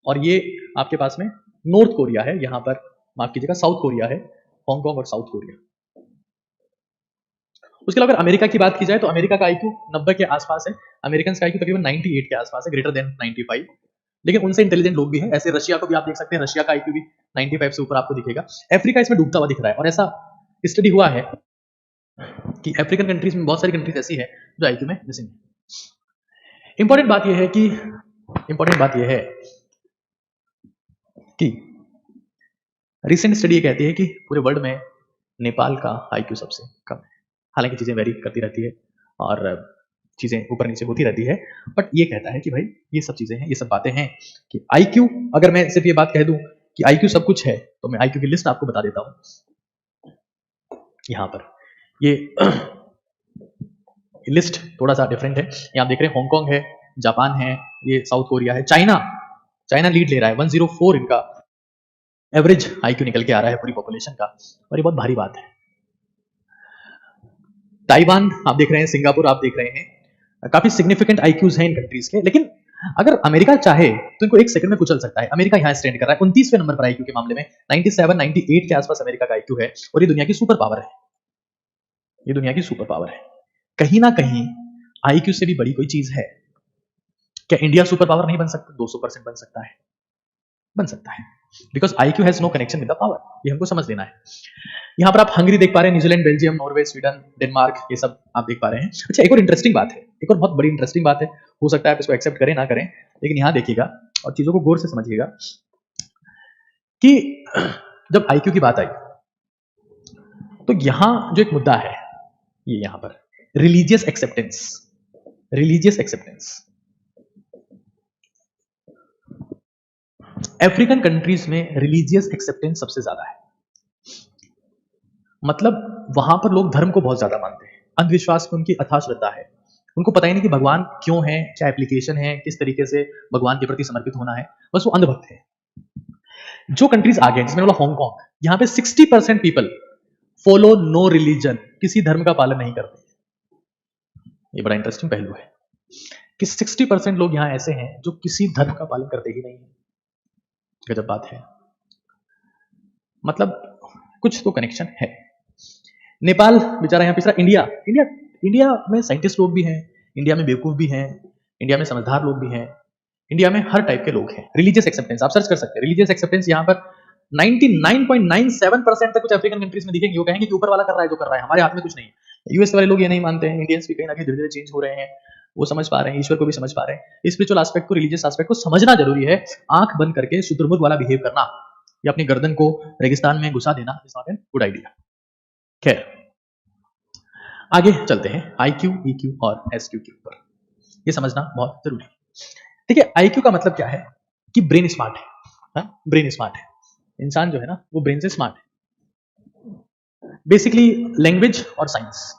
और ये आपके पास में नॉर्थ कोरिया है, यहाँ पर माफ कीजिएगा साउथ कोरिया है, हांगकांग और साउथ कोरिया। उसके अलावा अगर अमेरिका की बात की जाए तो अमेरिका का आईक्यू 90 के आसपास है, अमेरिकन का आईक्यू तकरीबन 98 के आसपास है, ग्रेटर देन 95। लेकिन उनसे इंटेलिजेंट लोग भी हैं, ऐसे रशिया को भी आप देख सकते हैं, रशिया का आईक्यू भी 95 से ऊपर आपको दिखेगा। अफ्रीका इसमें डूबता हुआ दिख रहा है, और ऐसा स्टडी हुआ है कि अफ्रीकन कंट्रीज में बहुत सारी कंट्रीज ऐसी है जो आईक्यू में मिसिंग है। इंपॉर्टेंट बात यह है कि रिसेंट स्टडी ये कहती है कि पूरे वर्ल्ड में नेपाल का आईक्यू सबसे कम है। हालांकि चीजें वेरी करती रहती है और चीजें ऊपर नीचे होती रहती है, बट ये कहता है कि भाई ये सब चीजें हैं, ये सब बातें हैं कि आईक्यू, अगर मैं सिर्फ ये बात कह दूं कि आईक्यू सब कुछ है, तो मैं आईक्यू की लिस्ट आपको बता देता हूं। यहां पर ये लिस्ट थोड़ा सा डिफरेंट है। यहां आप देख रहे हैं हांगकांग है, जापान है, ये साउथ कोरिया है, चाइना लीड ले रहा है, 104 इनका एवरेज आईक्यू निकल के आ रहा है पूरी पॉपुलेशन का, और ये बहुत भारी बात है। ताइवान आप देख रहे हैं, सिंगापुर आप देख रहे हैं, काफी सिग्निफिकेंट आईक्यूज हैं इन कंट्रीज के। लेकिन अगर अमेरिका चाहे तो इनको एक सेकंड में कुचल सकता है। अमेरिका यहाँ स्टैंड कर रहा है 29वें नंबर पर आईक्यू के मामले में, 97 98 के आसपास अमेरिका का आईक्यू है, और ये दुनिया की सुपर पावर है, ये दुनिया की सुपर पावर है। कहीं ना कहीं आईक्यू से भी बड़ी कोई चीज है। क्या इंडिया सुपर पावर नहीं बन सकता? 200% बन सकता है, बन सकता है, because IQ has no connection with the power. ये हमको समझ लेना है। यहाँ पर आप हंगरी देख पा रहे हैं, New Zealand, Belgium, Norway, Sweden, Denmark, ये सब आप देख पा रहे हैं। अच्छा, एक और इंटरेस्टिंग बात है, एक और बहुत बड़ी इंटरेस्टिंग बात है, हो सकता है आप इसको एक्सेप्ट करें ना करें, लेकिन यहाँ देखिएगा और चीजों को गौर से समझिएगा कि जब आईक्यू की बात आई तो यहां जो एक मुद्दा है, ये यहां पर religious acceptance, religious acceptance. African countries में रिलीजियस एक्सेप्टेंस सबसे ज्यादा है। मतलब वहां पर लोग धर्म को बहुत ज्यादा मानते हैं, अंधविश्वास में उनकी अथाह श्रद्धा है। उनको पता ही नहीं कि भगवान क्यों है, क्या एप्लीकेशन है, किस तरीके से भगवान के प्रति समर्पित होना है, बस वो अंधभक्त है। जो कंट्रीज आगे जिसमें बोला हांगकांग, यहाँ पे 60% पीपल फॉलो नो रिलीजन, किसी धर्म का पालन नहीं करते। ये बड़ा इंटरेस्टिंग पहलू है कि 60% लोग यहाँ ऐसे हैं जो किसी धर्म का पालन करते ही नहीं है। गजब बात है, मतलब कुछ तो कनेक्शन है। नेपाल बेचारा यहाँ पिछड़ा, इंडिया में साइंटिस्ट लोग भी हैं, इंडिया में बेवकूफ भी हैं, इंडिया में समझदार लोग भी हैं, इंडिया में हर टाइप के लोग हैं। रिलीजियस एक्सेप्टेंस आप सर्च कर सकते हैं, रिलीजियस एक्सेप्टेंस यहाँ पर 99.97% तक कुछ अफ्रीकन कंट्रीज में दिखेंगे। वो कहेंगे कि ऊपर वाला कर रहा है जो कर रहा है, हमारे हाथ में कुछ नहीं है। यूएस वाले लोग ये नहीं मानते हैं, इंडियंस भी कहीं ना कहीं धीरे धीरे चेंज हो रहे हैं, वो समझ पा रहे हैं, ईश्वर को भी समझ पा रहे हैं। स्पिरिचुअल एस्पेक्ट को, रिलीजियस एस्पेक्ट को समझना जरूरी है। आंख बंद करके शुतुरमुर्ग वाला बिहेव करना या अपनी गर्दन को रेगिस्तान में घुसा देना is not an good idea. खैर आगे चलते हैं आईक्यू, ईक्यू और एसक्यू के ऊपर। ये समझना बहुत जरूरी है। देखिए आईक्यू का मतलब क्या है कि ब्रेन स्मार्ट है, ब्रेन स्मार्ट है। इंसान जो है ना वो ब्रेन से स्मार्ट है। बेसिकली लैंग्वेज और साइंस,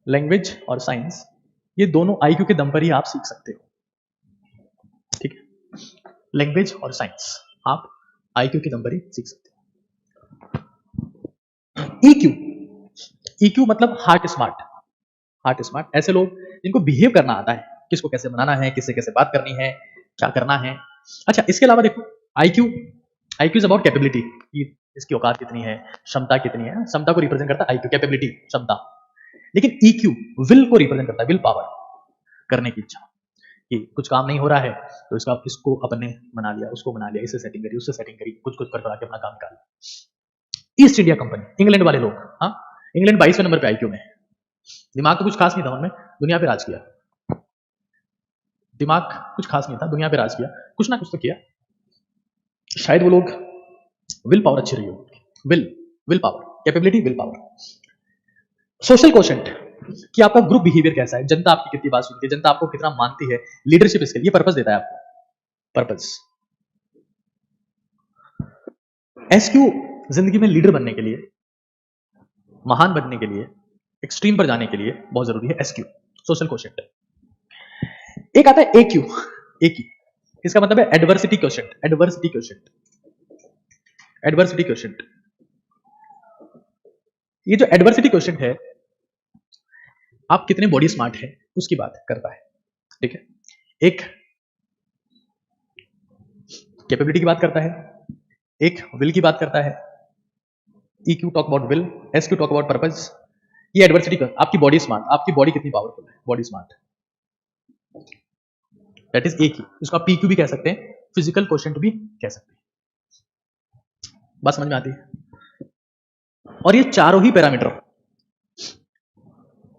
लैंग्वेज और साइंस ये दोनों आईक्यू के दम पर ही आप सीख सकते हो। ठीक है, लैंग्वेज और साइंस आप आईक्यू के दम पर ही सीख सकते हो। ईक्यू, ईक्यू मतलब हार्ट स्मार्ट। हार्ट स्मार्ट ऐसे लोग जिनको बिहेव करना आता है, किसको कैसे बनाना है, किससे कैसे बात करनी है, क्या करना है। अच्छा इसके अलावा देखो IQ, IQ is about capability, इसकी औकात कितनी है, क्षमता कितनी है। क्षमता को रिप्रेजेंट करता है आईक्यू, कैपेबिलिटी क्षमता। लेकिन ईक्यू विल को रिप्रेजेंट करता है, विल पावर, करने की इच्छा, कि कुछ काम नहीं हो रहा है तो इसको अपन ने बना लिया, उसको बना लिया, इससे सेटिंग करी, उससे सेटिंग करी, कुछ कुछ कर करा के अपना काम निकाल। ईस्ट इंडिया कंपनी, इंग्लैंड वाले लोग, हाँ इंग्लैंड 22वें नंबर पे आईक्यू में। दिमाग तो कुछ खास नहीं था उनमें, दुनिया पे राज किया। दिमाग कुछ खास नहीं था, दुनिया पे राज किया, कुछ ना कुछ तो किया। शायद वो लोग विल पावर अच्छी रही हो, will power, capability, will power. Social quotient कि आपका ग्रुप बिहेवियर कैसा है, जनता आपकी कितनी बात सुनती है, जनता आपको कितना मानती है, लीडरशिप स्किल, ये पर्पस देता है आपको, पर्पस। एसक्यू जिंदगी में लीडर बनने के लिए, महान बनने के लिए, एक्सट्रीम पर जाने के लिए बहुत जरूरी है एसक्यू, सोशल कोशेंट। एक आता है एक्यू, एक्यू इसका मतलब है adversity quotient, adversity quotient, adversity quotient. ये जो एडवर्सिटी कोशेंट है, आप कितने बॉडी स्मार्ट है उसकी बात करता है। ठीक है, एक कैपेबिलिटी की बात करता है, एक विल की बात करता है। EQ talk about will, SQ talk about purpose. ये एडवर्सिटी का, आपकी बॉडी स्मार्ट, आपकी बॉडी कितनी पावरफुल है, body smart, that is EQ। इसको आप PQ भी कह सकते हैं, फिजिकल कोशेंट भी कह सकते हैं। बात समझ में आती है? और ये चारों ही पैरामीटर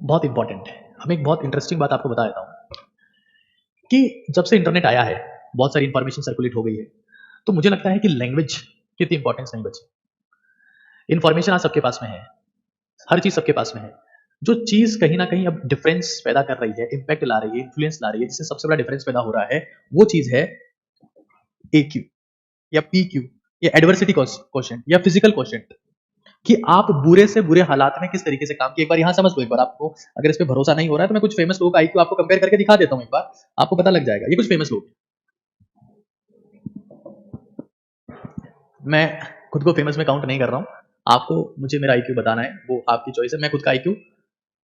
बहुत इंपॉर्टेंट है। हम एक बहुत इंटरेस्टिंग बात आपको बता देता हूं कि जब से इंटरनेट आया है, बहुत सारी इंफॉर्मेशन सर्कुलेट हो गई है, तो मुझे लगता है कि लैंग्वेज की इतनी इंपॉर्टेंस नहीं बची। इंफॉर्मेशन आज सबके पास में है, हर चीज सबके पास में है। जो चीज कहीं ना कहीं अब डिफरेंस पैदा कर रही है, इंपैक्ट ला रही है, इन्फ्लुएंस ला रही है, जिससे सबसे बड़ा डिफरेंस पैदा हो रहा है, वो चीज है AQ या PQ या एडवर्सिटी कोशेंट या फिजिकल कोशेंट, कि आप बुरे से बुरे हालात में किस तरीके से काम किए। एक बार यहां समझ लो, एक बार आपको अगर इस पे भरोसा नहीं हो रहा है तो मैं कुछ फेमस लोगों का IQ आपको कंपेयर करके दिखा देता हूं, एक बार आपको पता लग जाएगा। ये कुछ फेमस लोग, मैं खुद को फेमस में काउंट नहीं कर रहा हूं, आपको मुझे मेरा IQ बताना है, वो आपकी चॉइस है। मैं खुद का IQ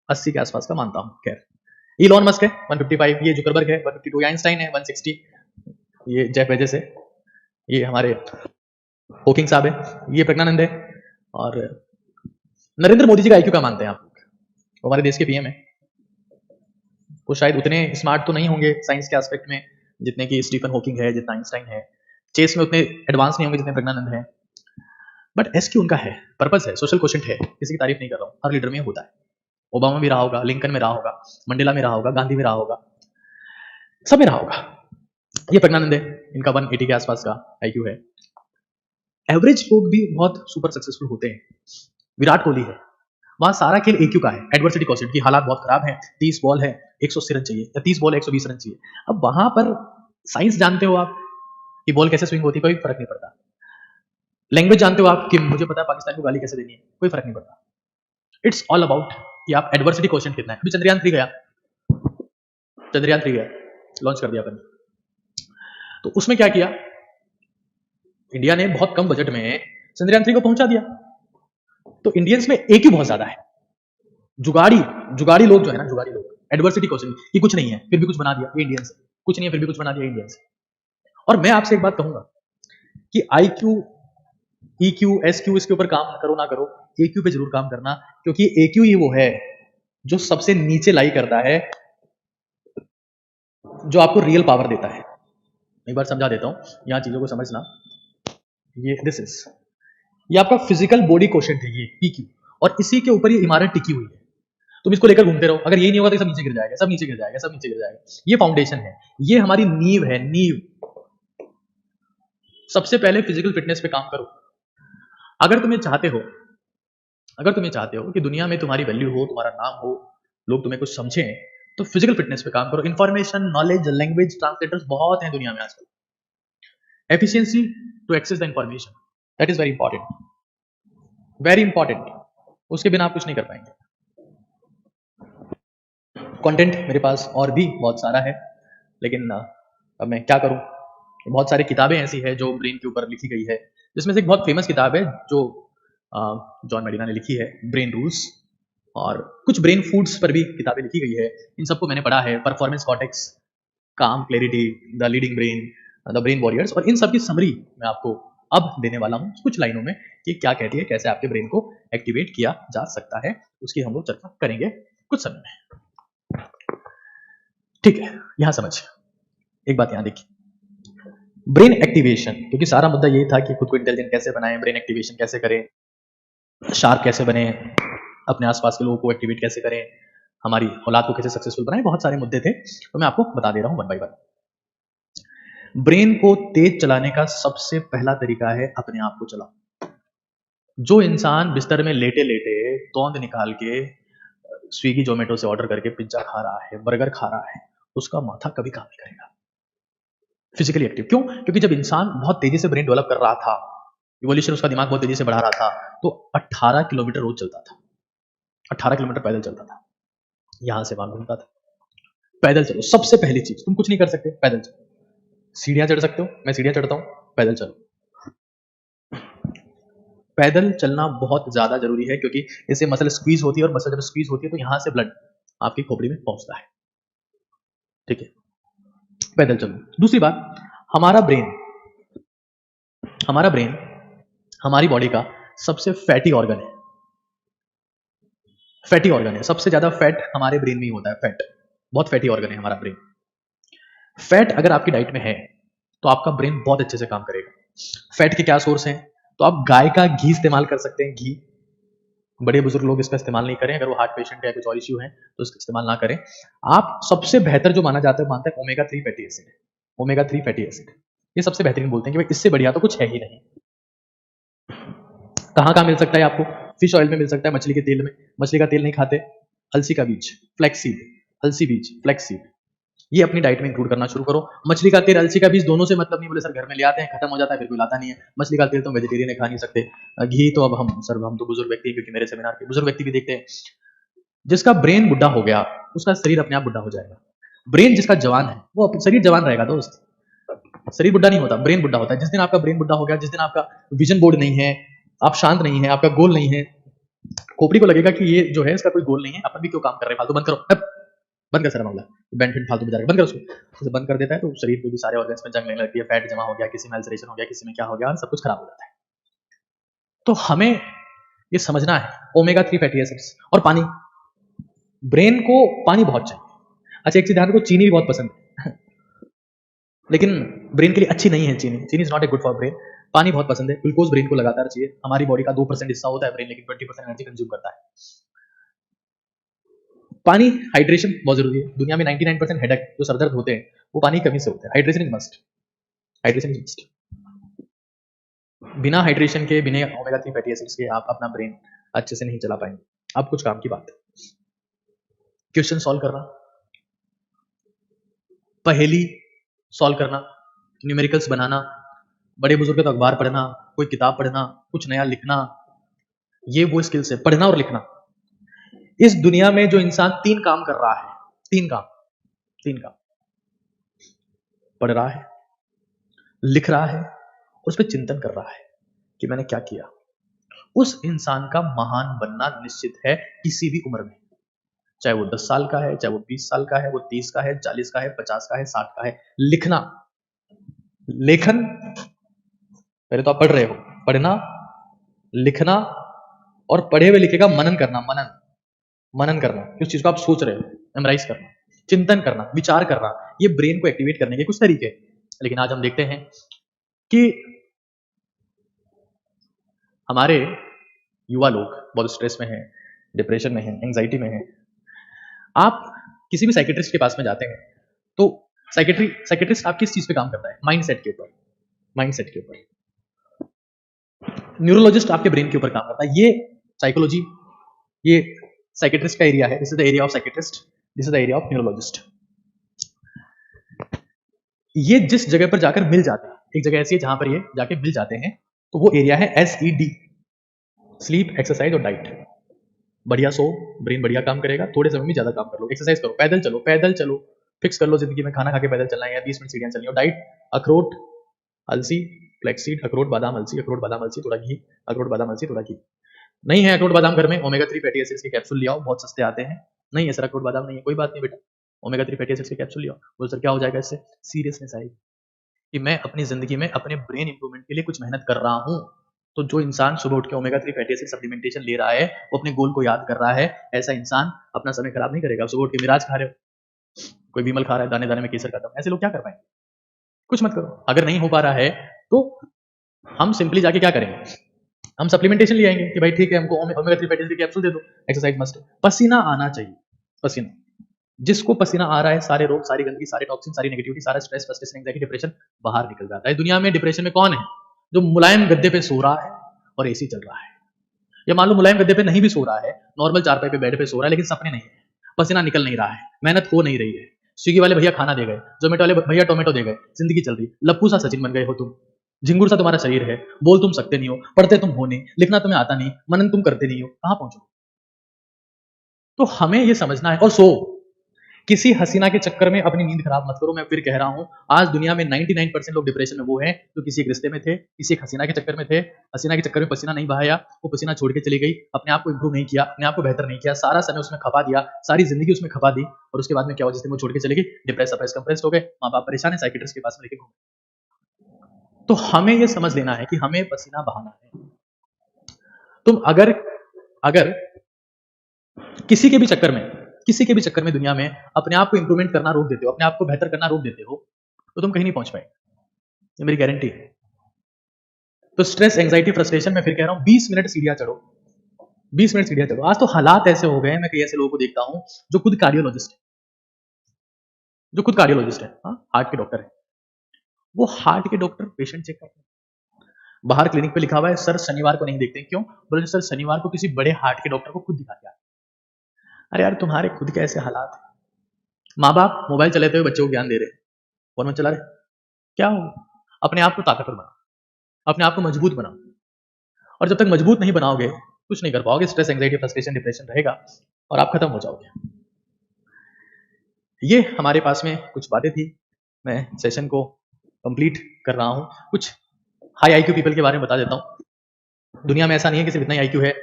80 के आसपास का मानता हूं। खैर, इलॉन मस्क है 155, ये जुकरबर्ग है 152, ये आइंस्टाइन है 160, ये जेफ बेजोस है, ये हमारे हॉकिंग साहब है, ये प्रज्ञानंद है, और नरेंद्र मोदी जी का IQ क्या मानते हैं आप? वो हमारे देश के PM है। वो शायद उतने स्मार्ट तो नहीं होंगे साइंस के एस्पेक्ट में जितने कि स्टीफन हॉकिंग है, जितना आइंस्टाइन है। चेस में उतने एडवांस नहीं होंगे जितने प्रज्ञानंद है। बट SQ उनका है, पर्पस है, सोशल क्वेश्चन है। किसी की तारीफ नहीं कर रहा हूँ, हर लीडर में होता है। ओबामा भी रहा होगा, लिंकन में रहा होगा, मंडेला में रहा होगा, गांधी में रहा होगा, सब में रहा होगा। ये प्रज्ञानंद है, इनका 180 के आसपास का IQ है। एवरेज लोग भी बहुत सुपर सक्सेसफुल होते हैं। विराट कोहली है, वहां सारा खेल AQ का है, एडवर्सिटी कोशेंट की। हालात बहुत खराब है, 30 बॉल है 180 रन चाहिए, या 30 बॉल है 120 रन चाहिए। अब वहां पर साइंस जानते हो आप कि बॉल कैसे स्विंग होती है, कोई फर्क नहीं पड़ता। लैंग्वेज जानते हो आप कि मुझे पता है पाकिस्तान को गाली कैसे देनी है, कोई फर्क नहीं पड़ता। इट्स ऑल अबाउट कि आप एडवर्सिटी कोशेंट कितना है। अभी चंद्रयान 3 गया, चंद्रयान 3 गया, लॉन्च कर दिया अपन। तो उसमें क्या किया, इंडिया ने बहुत कम बजट में चंद्रयान 3 को पहुंचा दिया। तो इंडियंस में AQ बहुत ज्यादा है। जुगाड़ी लोग जो है ना, जुगाड़ी लोग, एडवर्सिटी कोशेंट कि कुछ नहीं है फिर भी कुछ बना दिया, ये इंडियंस। कुछ नहीं है फिर भी कुछ बना दिया, इंडियंस। और मैं आपसे एक बात कहूंगा कि IQ, EQ, SQ इसके ऊपर काम करो ना करो, AQ पे जरूर काम करना, क्योंकि AQ ही वो है जो सबसे नीचे लाई करता है जो आपको रियल पावर देता है। एक बार समझा देता हूं, यहां चीजों को समझना। ये आपका फिजिकल बॉडी कोशेंट है, ये पीक्यू, और इसी के ऊपर ये इमारत टिकी हुई है। तुम इसको लेकर घूमते रहो, अगर ये नहीं होगा तो सब नीचे गिर जाएगा, सब नीचे गिर जाएगा, सब नीचे गिर जाएगा। ये फाउंडेशन है, ये हमारी नींव है, नींव। सबसे पहले फिजिकल फिटनेस पे काम करो। अगर तुम्हें चाहते हो कि दुनिया में तुम्हारी वैल्यू हो, तुम्हारा नाम हो, लोग तुम्हें कुछ समझें, तो फिजिकल फिटनेस पे काम करो। इंफॉर्मेशन, नॉलेज, लैंग्वेज ट्रांसलेटर्स बहुत हैं दुनिया में आजकल। Efficiency to access the information, that is very important, very important. उसके बिना आप कुछ नहीं कर पाएंगे। कंटेंट मेरे पास और भी बहुत सारा है, लेकिन अब मैं क्या करूं। बहुत सारी किताबें ऐसी है जो ब्रेन के ऊपर लिखी गई है, जिसमें से एक बहुत फेमस किताब है जो जॉन मेडिना ने लिखी है, ब्रेन रूल्स। और कुछ ब्रेन फूड्स पर भी किताबें लिखी गई है, इन सबको मैंने पढ़ा है। परफॉर्मेंस कॉर्टेक्स, काम clarity, the leading brain, the brain warriors. और इन सब की समरी मैं आपको अब देने वाला हूं कुछ लाइनों में, कि क्या कहती है, कैसे आपके ब्रेन को एक्टिवेट किया जा सकता है, उसकी हम लोग चर्चा करेंगे कुछ समय में। ठीक है, यहां समझ एक बात यहां देखिए, ब्रेन एक्टिवेशन, क्योंकि सारा मुद्दा यही था कि खुद को इंटेलिजेंट कैसे बनाएं, ब्रेन एक्टिवेशन कैसे करें, शार्प कैसे बने, अपने आसपास के लोगों को एक्टिवेट कैसे करें, हमारी औलाद को कैसे सक्सेसफुल बनाएं। बहुत सारे मुद्दे थे, तो मैं आपको बता दे रहा हूं वन बाय वन। ब्रेन को तेज चलाने का सबसे पहला तरीका है अपने आप को चलाओ। जो इंसान बिस्तर में लेटे लेटे तोंद निकाल के स्विगी जोमेटो से ऑर्डर करके पिज्जा खा रहा है, बर्गर खा रहा है, उसका माथा कभी काम नहीं करेगा। फिजिकली एक्टिव क्यों? क्योंकि जब इंसान बहुत तेजी से ब्रेन डेवलप कर रहा था, इवोल्यूशन उसका दिमाग बहुत तेजी से बढ़ा रहा था, तो 18 किलोमीटर रोज चलता था, 18 किलोमीटर पैदल चलता था, यहां से वहां घूमता था। पैदल चलो, सबसे पहली चीज, तुम कुछ नहीं कर सकते, पैदल चलो। सीढ़ियां चढ़ सकते हो, मैं सीढ़ियां चढ़ता हूं, पैदल चलो। पैदल चलना बहुत ज्यादा जरूरी है, क्योंकि इससे मसल स्क्वीज होती है, और मसल जब स्क्वीज होती है तो यहां से ब्लड आपकी खोपड़ी में पहुंचता है। ठीक है, पैदल चलो। दूसरी बात, हमारा ब्रेन हमारी बॉडी का सबसे फैटी ऑर्गन है। फैटी ऑर्गन है, सबसे ज्यादा फैट हमारे ब्रेन में ही होता है। फैट बहुत फैटी ऑर्गन है हमारा ब्रेन। फैट अगर आपकी डाइट में है तो आपका ब्रेन बहुत अच्छे से काम करेगा। फैट के क्या सोर्स हैं? तो आप गाय का घी इस्तेमाल कर सकते हैं। घी, बड़े बुजुर्ग लोग इसका इस्तेमाल नहीं करें, अगर वो हार्ट पेशेंट है, कुछ और इश्यू है तो इसका इस्तेमाल ना करें। आप सबसे बेहतर जो माना है ओमेगा 3 फैटी एसिड है। ओमेगा 3 फैटी एसिड ये सबसे बेहतरीन बोलते हैं कि भाई इससे बढ़िया तो कुछ है ही नहीं। कहाँ मिल सकता है आपको? फिश ऑयल में मिल सकता है, मछली के तेल में। मछली का तेल नहीं खाते, अलसी का बीज, फ्लैक्सीड, अलसी बीज, फ्लैक्सीड, ये अपनी डाइट में इंक्लूड करना शुरू करो। मछली का तेल, अलसी का बीज दोनों से मतलब नहीं, बोले सर घर में ले आते हैं, खत्म हो जाता है, फिर कोई लाता नहीं है। मछली का तेल तो वेजिटेरियन है, खा नहीं सकते। घी तो अब हम तो बुजुर्ग व्यक्ति हैं, क्योंकि मेरे सेमिनार के बुजुर्ग व्यक्ति भी देखते हैं। जिसका ब्रेन बुढ़ा हो गया उसका शरीर अपने आप बुढ़ा हो जाएगा। ब्रेन जिसका जवान है वो शरीर जवान रहेगा दोस्त, शरीर बुढ़ा नहीं होता, ब्रेन बुढ़ा होता है। जिस दिन आपका ब्रेन बुढ़ा हो गया, जिस दिन आपका विजन बोर्ड नहीं है, आप शांत नहीं है, आपका गोल नहीं है, खोपड़ी को लगेगा कि ये जो है इसका कोई गोल नहीं है, अपन भी क्यों काम कर रहे हैं, फालतू बंद करो, बंद कर सारा मामला, बैंड फालतू बजा रहा है, बंद कर उसको। बंद कर देता है तो शरीर पे भी सारे ऑर्गन्स में जंग लगने लगती है, फैट जमा हो गया, किसी में अल्सरेशन हो गया, किसी में क्या हो गया, सब कुछ खराब हो जाता है। तो हमें ये समझना है, ओमेगा 3 फैटी एसिड्स और पानी। ब्रेन को पानी बहुत चाहिए। अच्छा, एक चीज ध्यान रखो, चीनी भी बहुत पसंद है लेकिन ब्रेन के लिए अच्छी नहीं है चीनी is not a good for brain. पानी बहुत पसंद है, ग्लूकोज ब्रेन को लगातार चाहिए। हमारी बॉडी का 2% हिस्सा होता है ब्रेन, लेकिन 20% एनर्जी कंज्यूम करता है। पानी, हाइड्रेशन बहुत जरूरी है। दुनिया में 99% हेडेक जो सरदर्द होते हैं वो पानी की कमी से होते हैं। Hydration is must, hydration is must. बिना हाइड्रेशन के, बिना ओमेगा 3 फैटी एसिड्स के आप अपना ब्रेन अच्छे से नहीं चला पाएंगे। अब कुछ काम की बात है, क्वेश्चन सॉल्व करना, पहेली सॉल्व करना, न्यूमेरिकल्स बनाना, बड़े बुजुर्ग का अखबार पढ़ना, कोई किताब पढ़ना, कुछ नया लिखना, ये वो स्किल्स है, पढ़ना और लिखना। इस दुनिया में जो इंसान 3 काम कर रहा है, 3 काम, पढ़ रहा है, लिख रहा है, उस पर चिंतन कर रहा है कि मैंने क्या किया, उस इंसान का महान बनना निश्चित है किसी भी उम्र में। चाहे वो 10 साल का है, चाहे वो 20 साल का है, वो 30 का है, 40 का है, 50 का है, 60 का है। लिखना, लेखन, पहले तो आप पढ़ रहे हो, पढ़ना, लिखना, और पढ़े हुए लिखे का मनन करना, मनन करना, उस चीज को आप सोच रहे हो, मेमोराइज करना। चिंतन करना, विचार करना, ये ब्रेन को एक्टिवेट करने के कुछ तरीके। लेकिन आज हम देखते हैं कि हमारे युवा लोग बहुत स्ट्रेस में हैं, डिप्रेशन में हैं, एंजाइटी में हैं। आप किसी भी साइकेट्रिस्ट के पास में जाते हैं तो साइकेट्रिस्ट आप किस चीज पे काम करता है? माइंडसेट के ऊपर, माइंडसेट के ऊपर। न्यूरोलॉजिस्ट आपके ब्रेन के ऊपर काम करता है। ये साइकोलॉजी, ये साइकेट्रिस्ट का एरिया है। This is the area of psychiatrist, this is the area of neurologist. ये जिस जगह पर जाकर मिल जाते हैं, एक जगह ऐसी है जहां पर ये जाके मिल जाते हैं, तो वो एरिया है SED, स्लीप, एक्सरसाइज और डाइट। बढ़िया सो, ब्रेन बढ़िया काम करेगा, थोड़े समय में ज्यादा काम कर लो, एक्सरसाइज करो, पैदल चलो, फिक्स कर लो जिंदगी में खाना खा के पैदल चलना है या 20 मिनट सीढ़ियां चलनी हो। डाइट, अखरोट, अलसी, फ्लैक्सीड, अखरोट बादाम अलसी, अखरोट बादाम अलसी थोड़ा घी, अखरोट बादाम अलसी थोड़ा घी। नहीं है अखरोट बादाम घर में, ओमेगा 3 फैटी एसिड्स के कैप्सूल ले आओ, बहुत सस्ते आते हैं। नहीं है सर अखरोट बादाम नहीं है, कोई बात नहीं बेटा, ओमेगा 3 फैटी एसिड्स के कैप्सूल ले आओ। बोल सर क्या हो जाएगा इससे? सीरियसनेस आएगी कि मैं अपनी जिंदगी में अपने ब्रेन इंप्रूवमेंट के लिए कुछ मेहनत कर रहा हूं। तो जो इंसान सुबह उठ के ओमेगा 3 फैटी एसिड सप्लीमेंटेशन ले रहा है, वो अपने गोल को याद कर रहा है, ऐसा इंसान अपना समय खराब नहीं करेगा। सुबह उठ के मिराज खा रहे हो, कोई विमल खा रहा है दाने दाने में केसर खाता हूं, ऐसे लोग क्या कर पाएंगे? कुछ मत करो। अगर नहीं हो पा रहा है तो हम सिंपली जाके क्या करेंगे? हम सप्लीमेंटेशन ले आएंगे कि भाई ठीक है हमको ओमेगा 3 फैटी एसिड कैप्सूल दे दो, एक्सरसाइज मस्ट। पसीना आना चाहिए, पसीना। जिसको पसीना आ रहा है, सारे रोग, सारी गंदगी, सारे टॉक्सिन, सारी नेगेटिविटी, सारा स्ट्रेस, फ्रस्ट्रेशन, एंजाइटी, डिप्रेशन बाहर निकल जाता है। दुनिया में डिप्रेशन में कौन है? जो मुलायम गद्दे पे सो रहा है और एसी चल रहा है, या मान लो मुलायम गद्दे पे नहीं भी सो रहा है, नॉर्मल चारपाई पे बेड पे सो रहा है, लेकिन सपने नहीं है, पसीना निकल नहीं रहा है, मेहनत हो नहीं रही है। स्विगी वाले भैया खाना दे गए, जोमेटो वाले भैया टोमेटो दे गए, जिंदगी चल रही, लप्पू सा सचिन बन गए हो तुम, झिंगुर सा तुम्हारा शरीर है, बोल तुम सकते नहीं हो, पढ़ते तुम हो नहीं, लिखना तुम्हें आता नहीं, मनन तुम करते नहीं हो, कहां पहुंचो? तो हमें यह समझना है। और सो किसी हसीना के चक्कर में अपनी नींद खराब मत करो। मैं फिर कह रहा हूं, आज दुनिया में 99% लोग डिप्रेशन में वो हैं जो किसी एक रिश्ते में थे, किसी एक हसीना के चक्कर में थे, हसीना के चक्कर में पसीना नहीं बहाया, वो पसीना छोड़ के चली गई, अपने आप को इंप्रूव नहीं किया, अपने आप को बेहतर नहीं किया, सारा समय उसमें खपा दिया, सारी जिंदगी उसमें खपा दी, और उसके बाद में क्या हुआ? जिस दिन वो छोड़ के चली गई, डिप्रेस अप्रेस कंप्रेस्ड हो गए, माँ बाप परेशान है, साइकिट्रिस्ट के पास में लेके घूमे। तो हमें यह समझ लेना है कि हमें पसीना बहाना है। तुम अगर किसी के भी चक्कर में दुनिया में अपने आप को इंप्रूवमेंट करना रोक देते हो, अपने आप को बेहतर करना रोक देते हो, तो तुम कहीं नहीं पहुंच पाएंगे, ये मेरी गारंटी है। तो स्ट्रेस, एंजाइटी, फ्रस्ट्रेशन में फिर कह रहा हूं 20 मिनट सीढ़ियां चढ़ो, 20 मिनट सीढ़ियां चढ़ो। आज तो हालात ऐसे हो गए हैं, मैं कई ऐसे लोगों को देखता हूं जो खुद कार्डियोलॉजिस्ट है, हार्ट के डॉक्टर है, वो हार्ट के डॉक्टर पेशेंट चेक करते हैं, बाहर क्लिनिक पे लिखा हुआ है सर शनिवार को नहीं देखते। क्यों? बोले सर शनिवार को किसी बड़े हार्ट के डॉक्टर को खुद दिखा के आते। अरे यार तुम्हारे खुद के ऐसे हालात हैं, माँ बाप मोबाइल चलाते हुए बच्चों को ज्ञान दे रहे, फोन में चला रहे, क्या हो? अपने आप को ताकतवर बनाओ, अपने आप को मजबूत बनाओ, और जब तक मजबूत नहीं बनाओगे कुछ नहीं कर पाओगे। स्ट्रेस, एंजाइटी, फ्रस्ट्रेशन, डिप्रेशन रहेगा और आप खत्म हो जाओगे। ये हमारे पास में कुछ बातें थी, मैं सेशन को कंप्लीट कर रहा हूं। कुछ हाई आईक्यू पीपल के बारे में बता देता हूं। दुनिया में ऐसा नहीं है कि सिर्फ इतना आईक्यू है,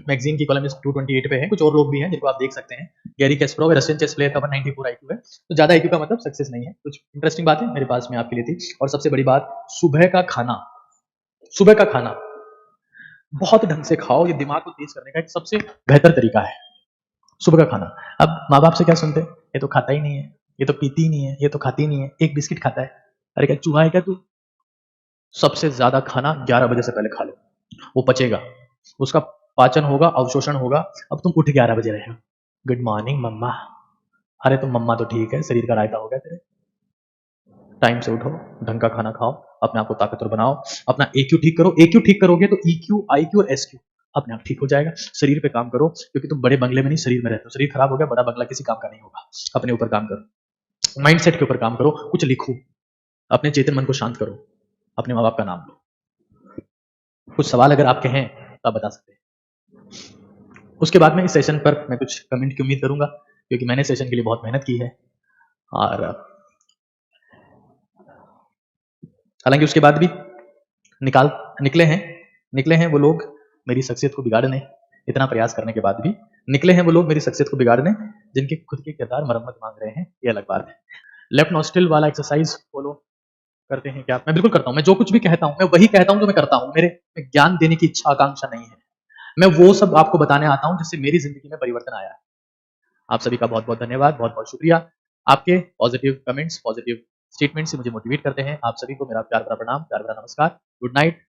मैगजीन की कॉलम 228 पे है, कुछ और लोग भी हैं जिनको आप देख सकते हैं। गैरी कैस्परोव रशियन चेस प्लेयर का 194 आईक्यू है, तो ज्यादा आईक्यू का मतलब सक्सेस नहीं है। कुछ इंटरेस्टिंग बातें मेरे पास में आपके लिए थी। और सबसे बड़ी बात, सुबह का खाना बहुत ढंग से खाओ, ये दिमाग को तेज करने का एक सबसे बेहतर तरीका है, सुबह का खाना। अब माँ बाप से क्या सुनते हैं? ये तो खाता ही नहीं है, ये तो पीती ही नहीं है, ये तो खाती नहीं है, एक बिस्किट खाता है। अरे क्या चूहा है क्या तू? सबसे ज्यादा खाना 11 बजे से पहले खा लो, वो पचेगा, उसका पाचन होगा, अवशोषण होगा। अब तुम उठ 11 बजे रहे हो, गुड मॉर्निंग मम्मा। अरे तुम मम्मा तो ठीक है, शरीर का रायता हो गया तेरे। टाइम से उठो, ढंग का खाना खाओ, अपने आप को ताकतवर बनाओ, अपना EQ ठीक करो। EQ ठीक करोगे तो EQ, IQ और SQ अपने आप ठीक हो जाएगा। शरीर पे काम करो, क्योंकि तुम बड़े बंगले में नहीं शरीर में रहते हो। शरीर खराब हो गया, बड़ा बंगला किसी काम का नहीं होगा। अपने ऊपर काम करो, माइंडसेट के ऊपर काम करो, कुछ लिखो, अपने चेतन मन को शांत करो, अपने माँ बाप का नाम लो। कुछ सवाल अगर आपके हैं तो आप बता सकते हैं। उसके बाद में इस सेशन पर मैं कुछ कमेंट की उम्मीद करूंगा, क्योंकि मैंने सेशन के लिए बहुत मेहनत की है। और हालांकि उसके बाद भी निकले हैं वो लोग मेरी शख्सियत को बिगाड़ने, इतना प्रयास करने के बाद भी निकले हैं वो लोग मेरी शख्सियत को बिगाड़ने जिनके खुद के किरदार मरम्मत मांग रहे हैं, ये अलग बात है। लेफ्ट नॉस्ट्रिल वाला एक्सरसाइज फॉलो करते हैं क्या? मैं बिल्कुल करता हूं। मैं जो कुछ भी कहता हूं मैं वही कहता हूं जो मैं करता हूं। मेरे में ज्ञान देने की इच्छा आकांक्षा नहीं है, मैं वो सब आपको बताने आता हूं जिससे मेरी जिंदगी में परिवर्तन आया है। आप सभी का बहुत बहुत धन्यवाद, बहुत बहुत शुक्रिया। आपके पॉजिटिव कमेंट्स, पॉजिटिव स्टेटमेंट से मुझे मोटिवेट करते हैं। आप सभी को मेरा प्यार भरा प्रणाम, प्यार भरा नमस्कार। Good night.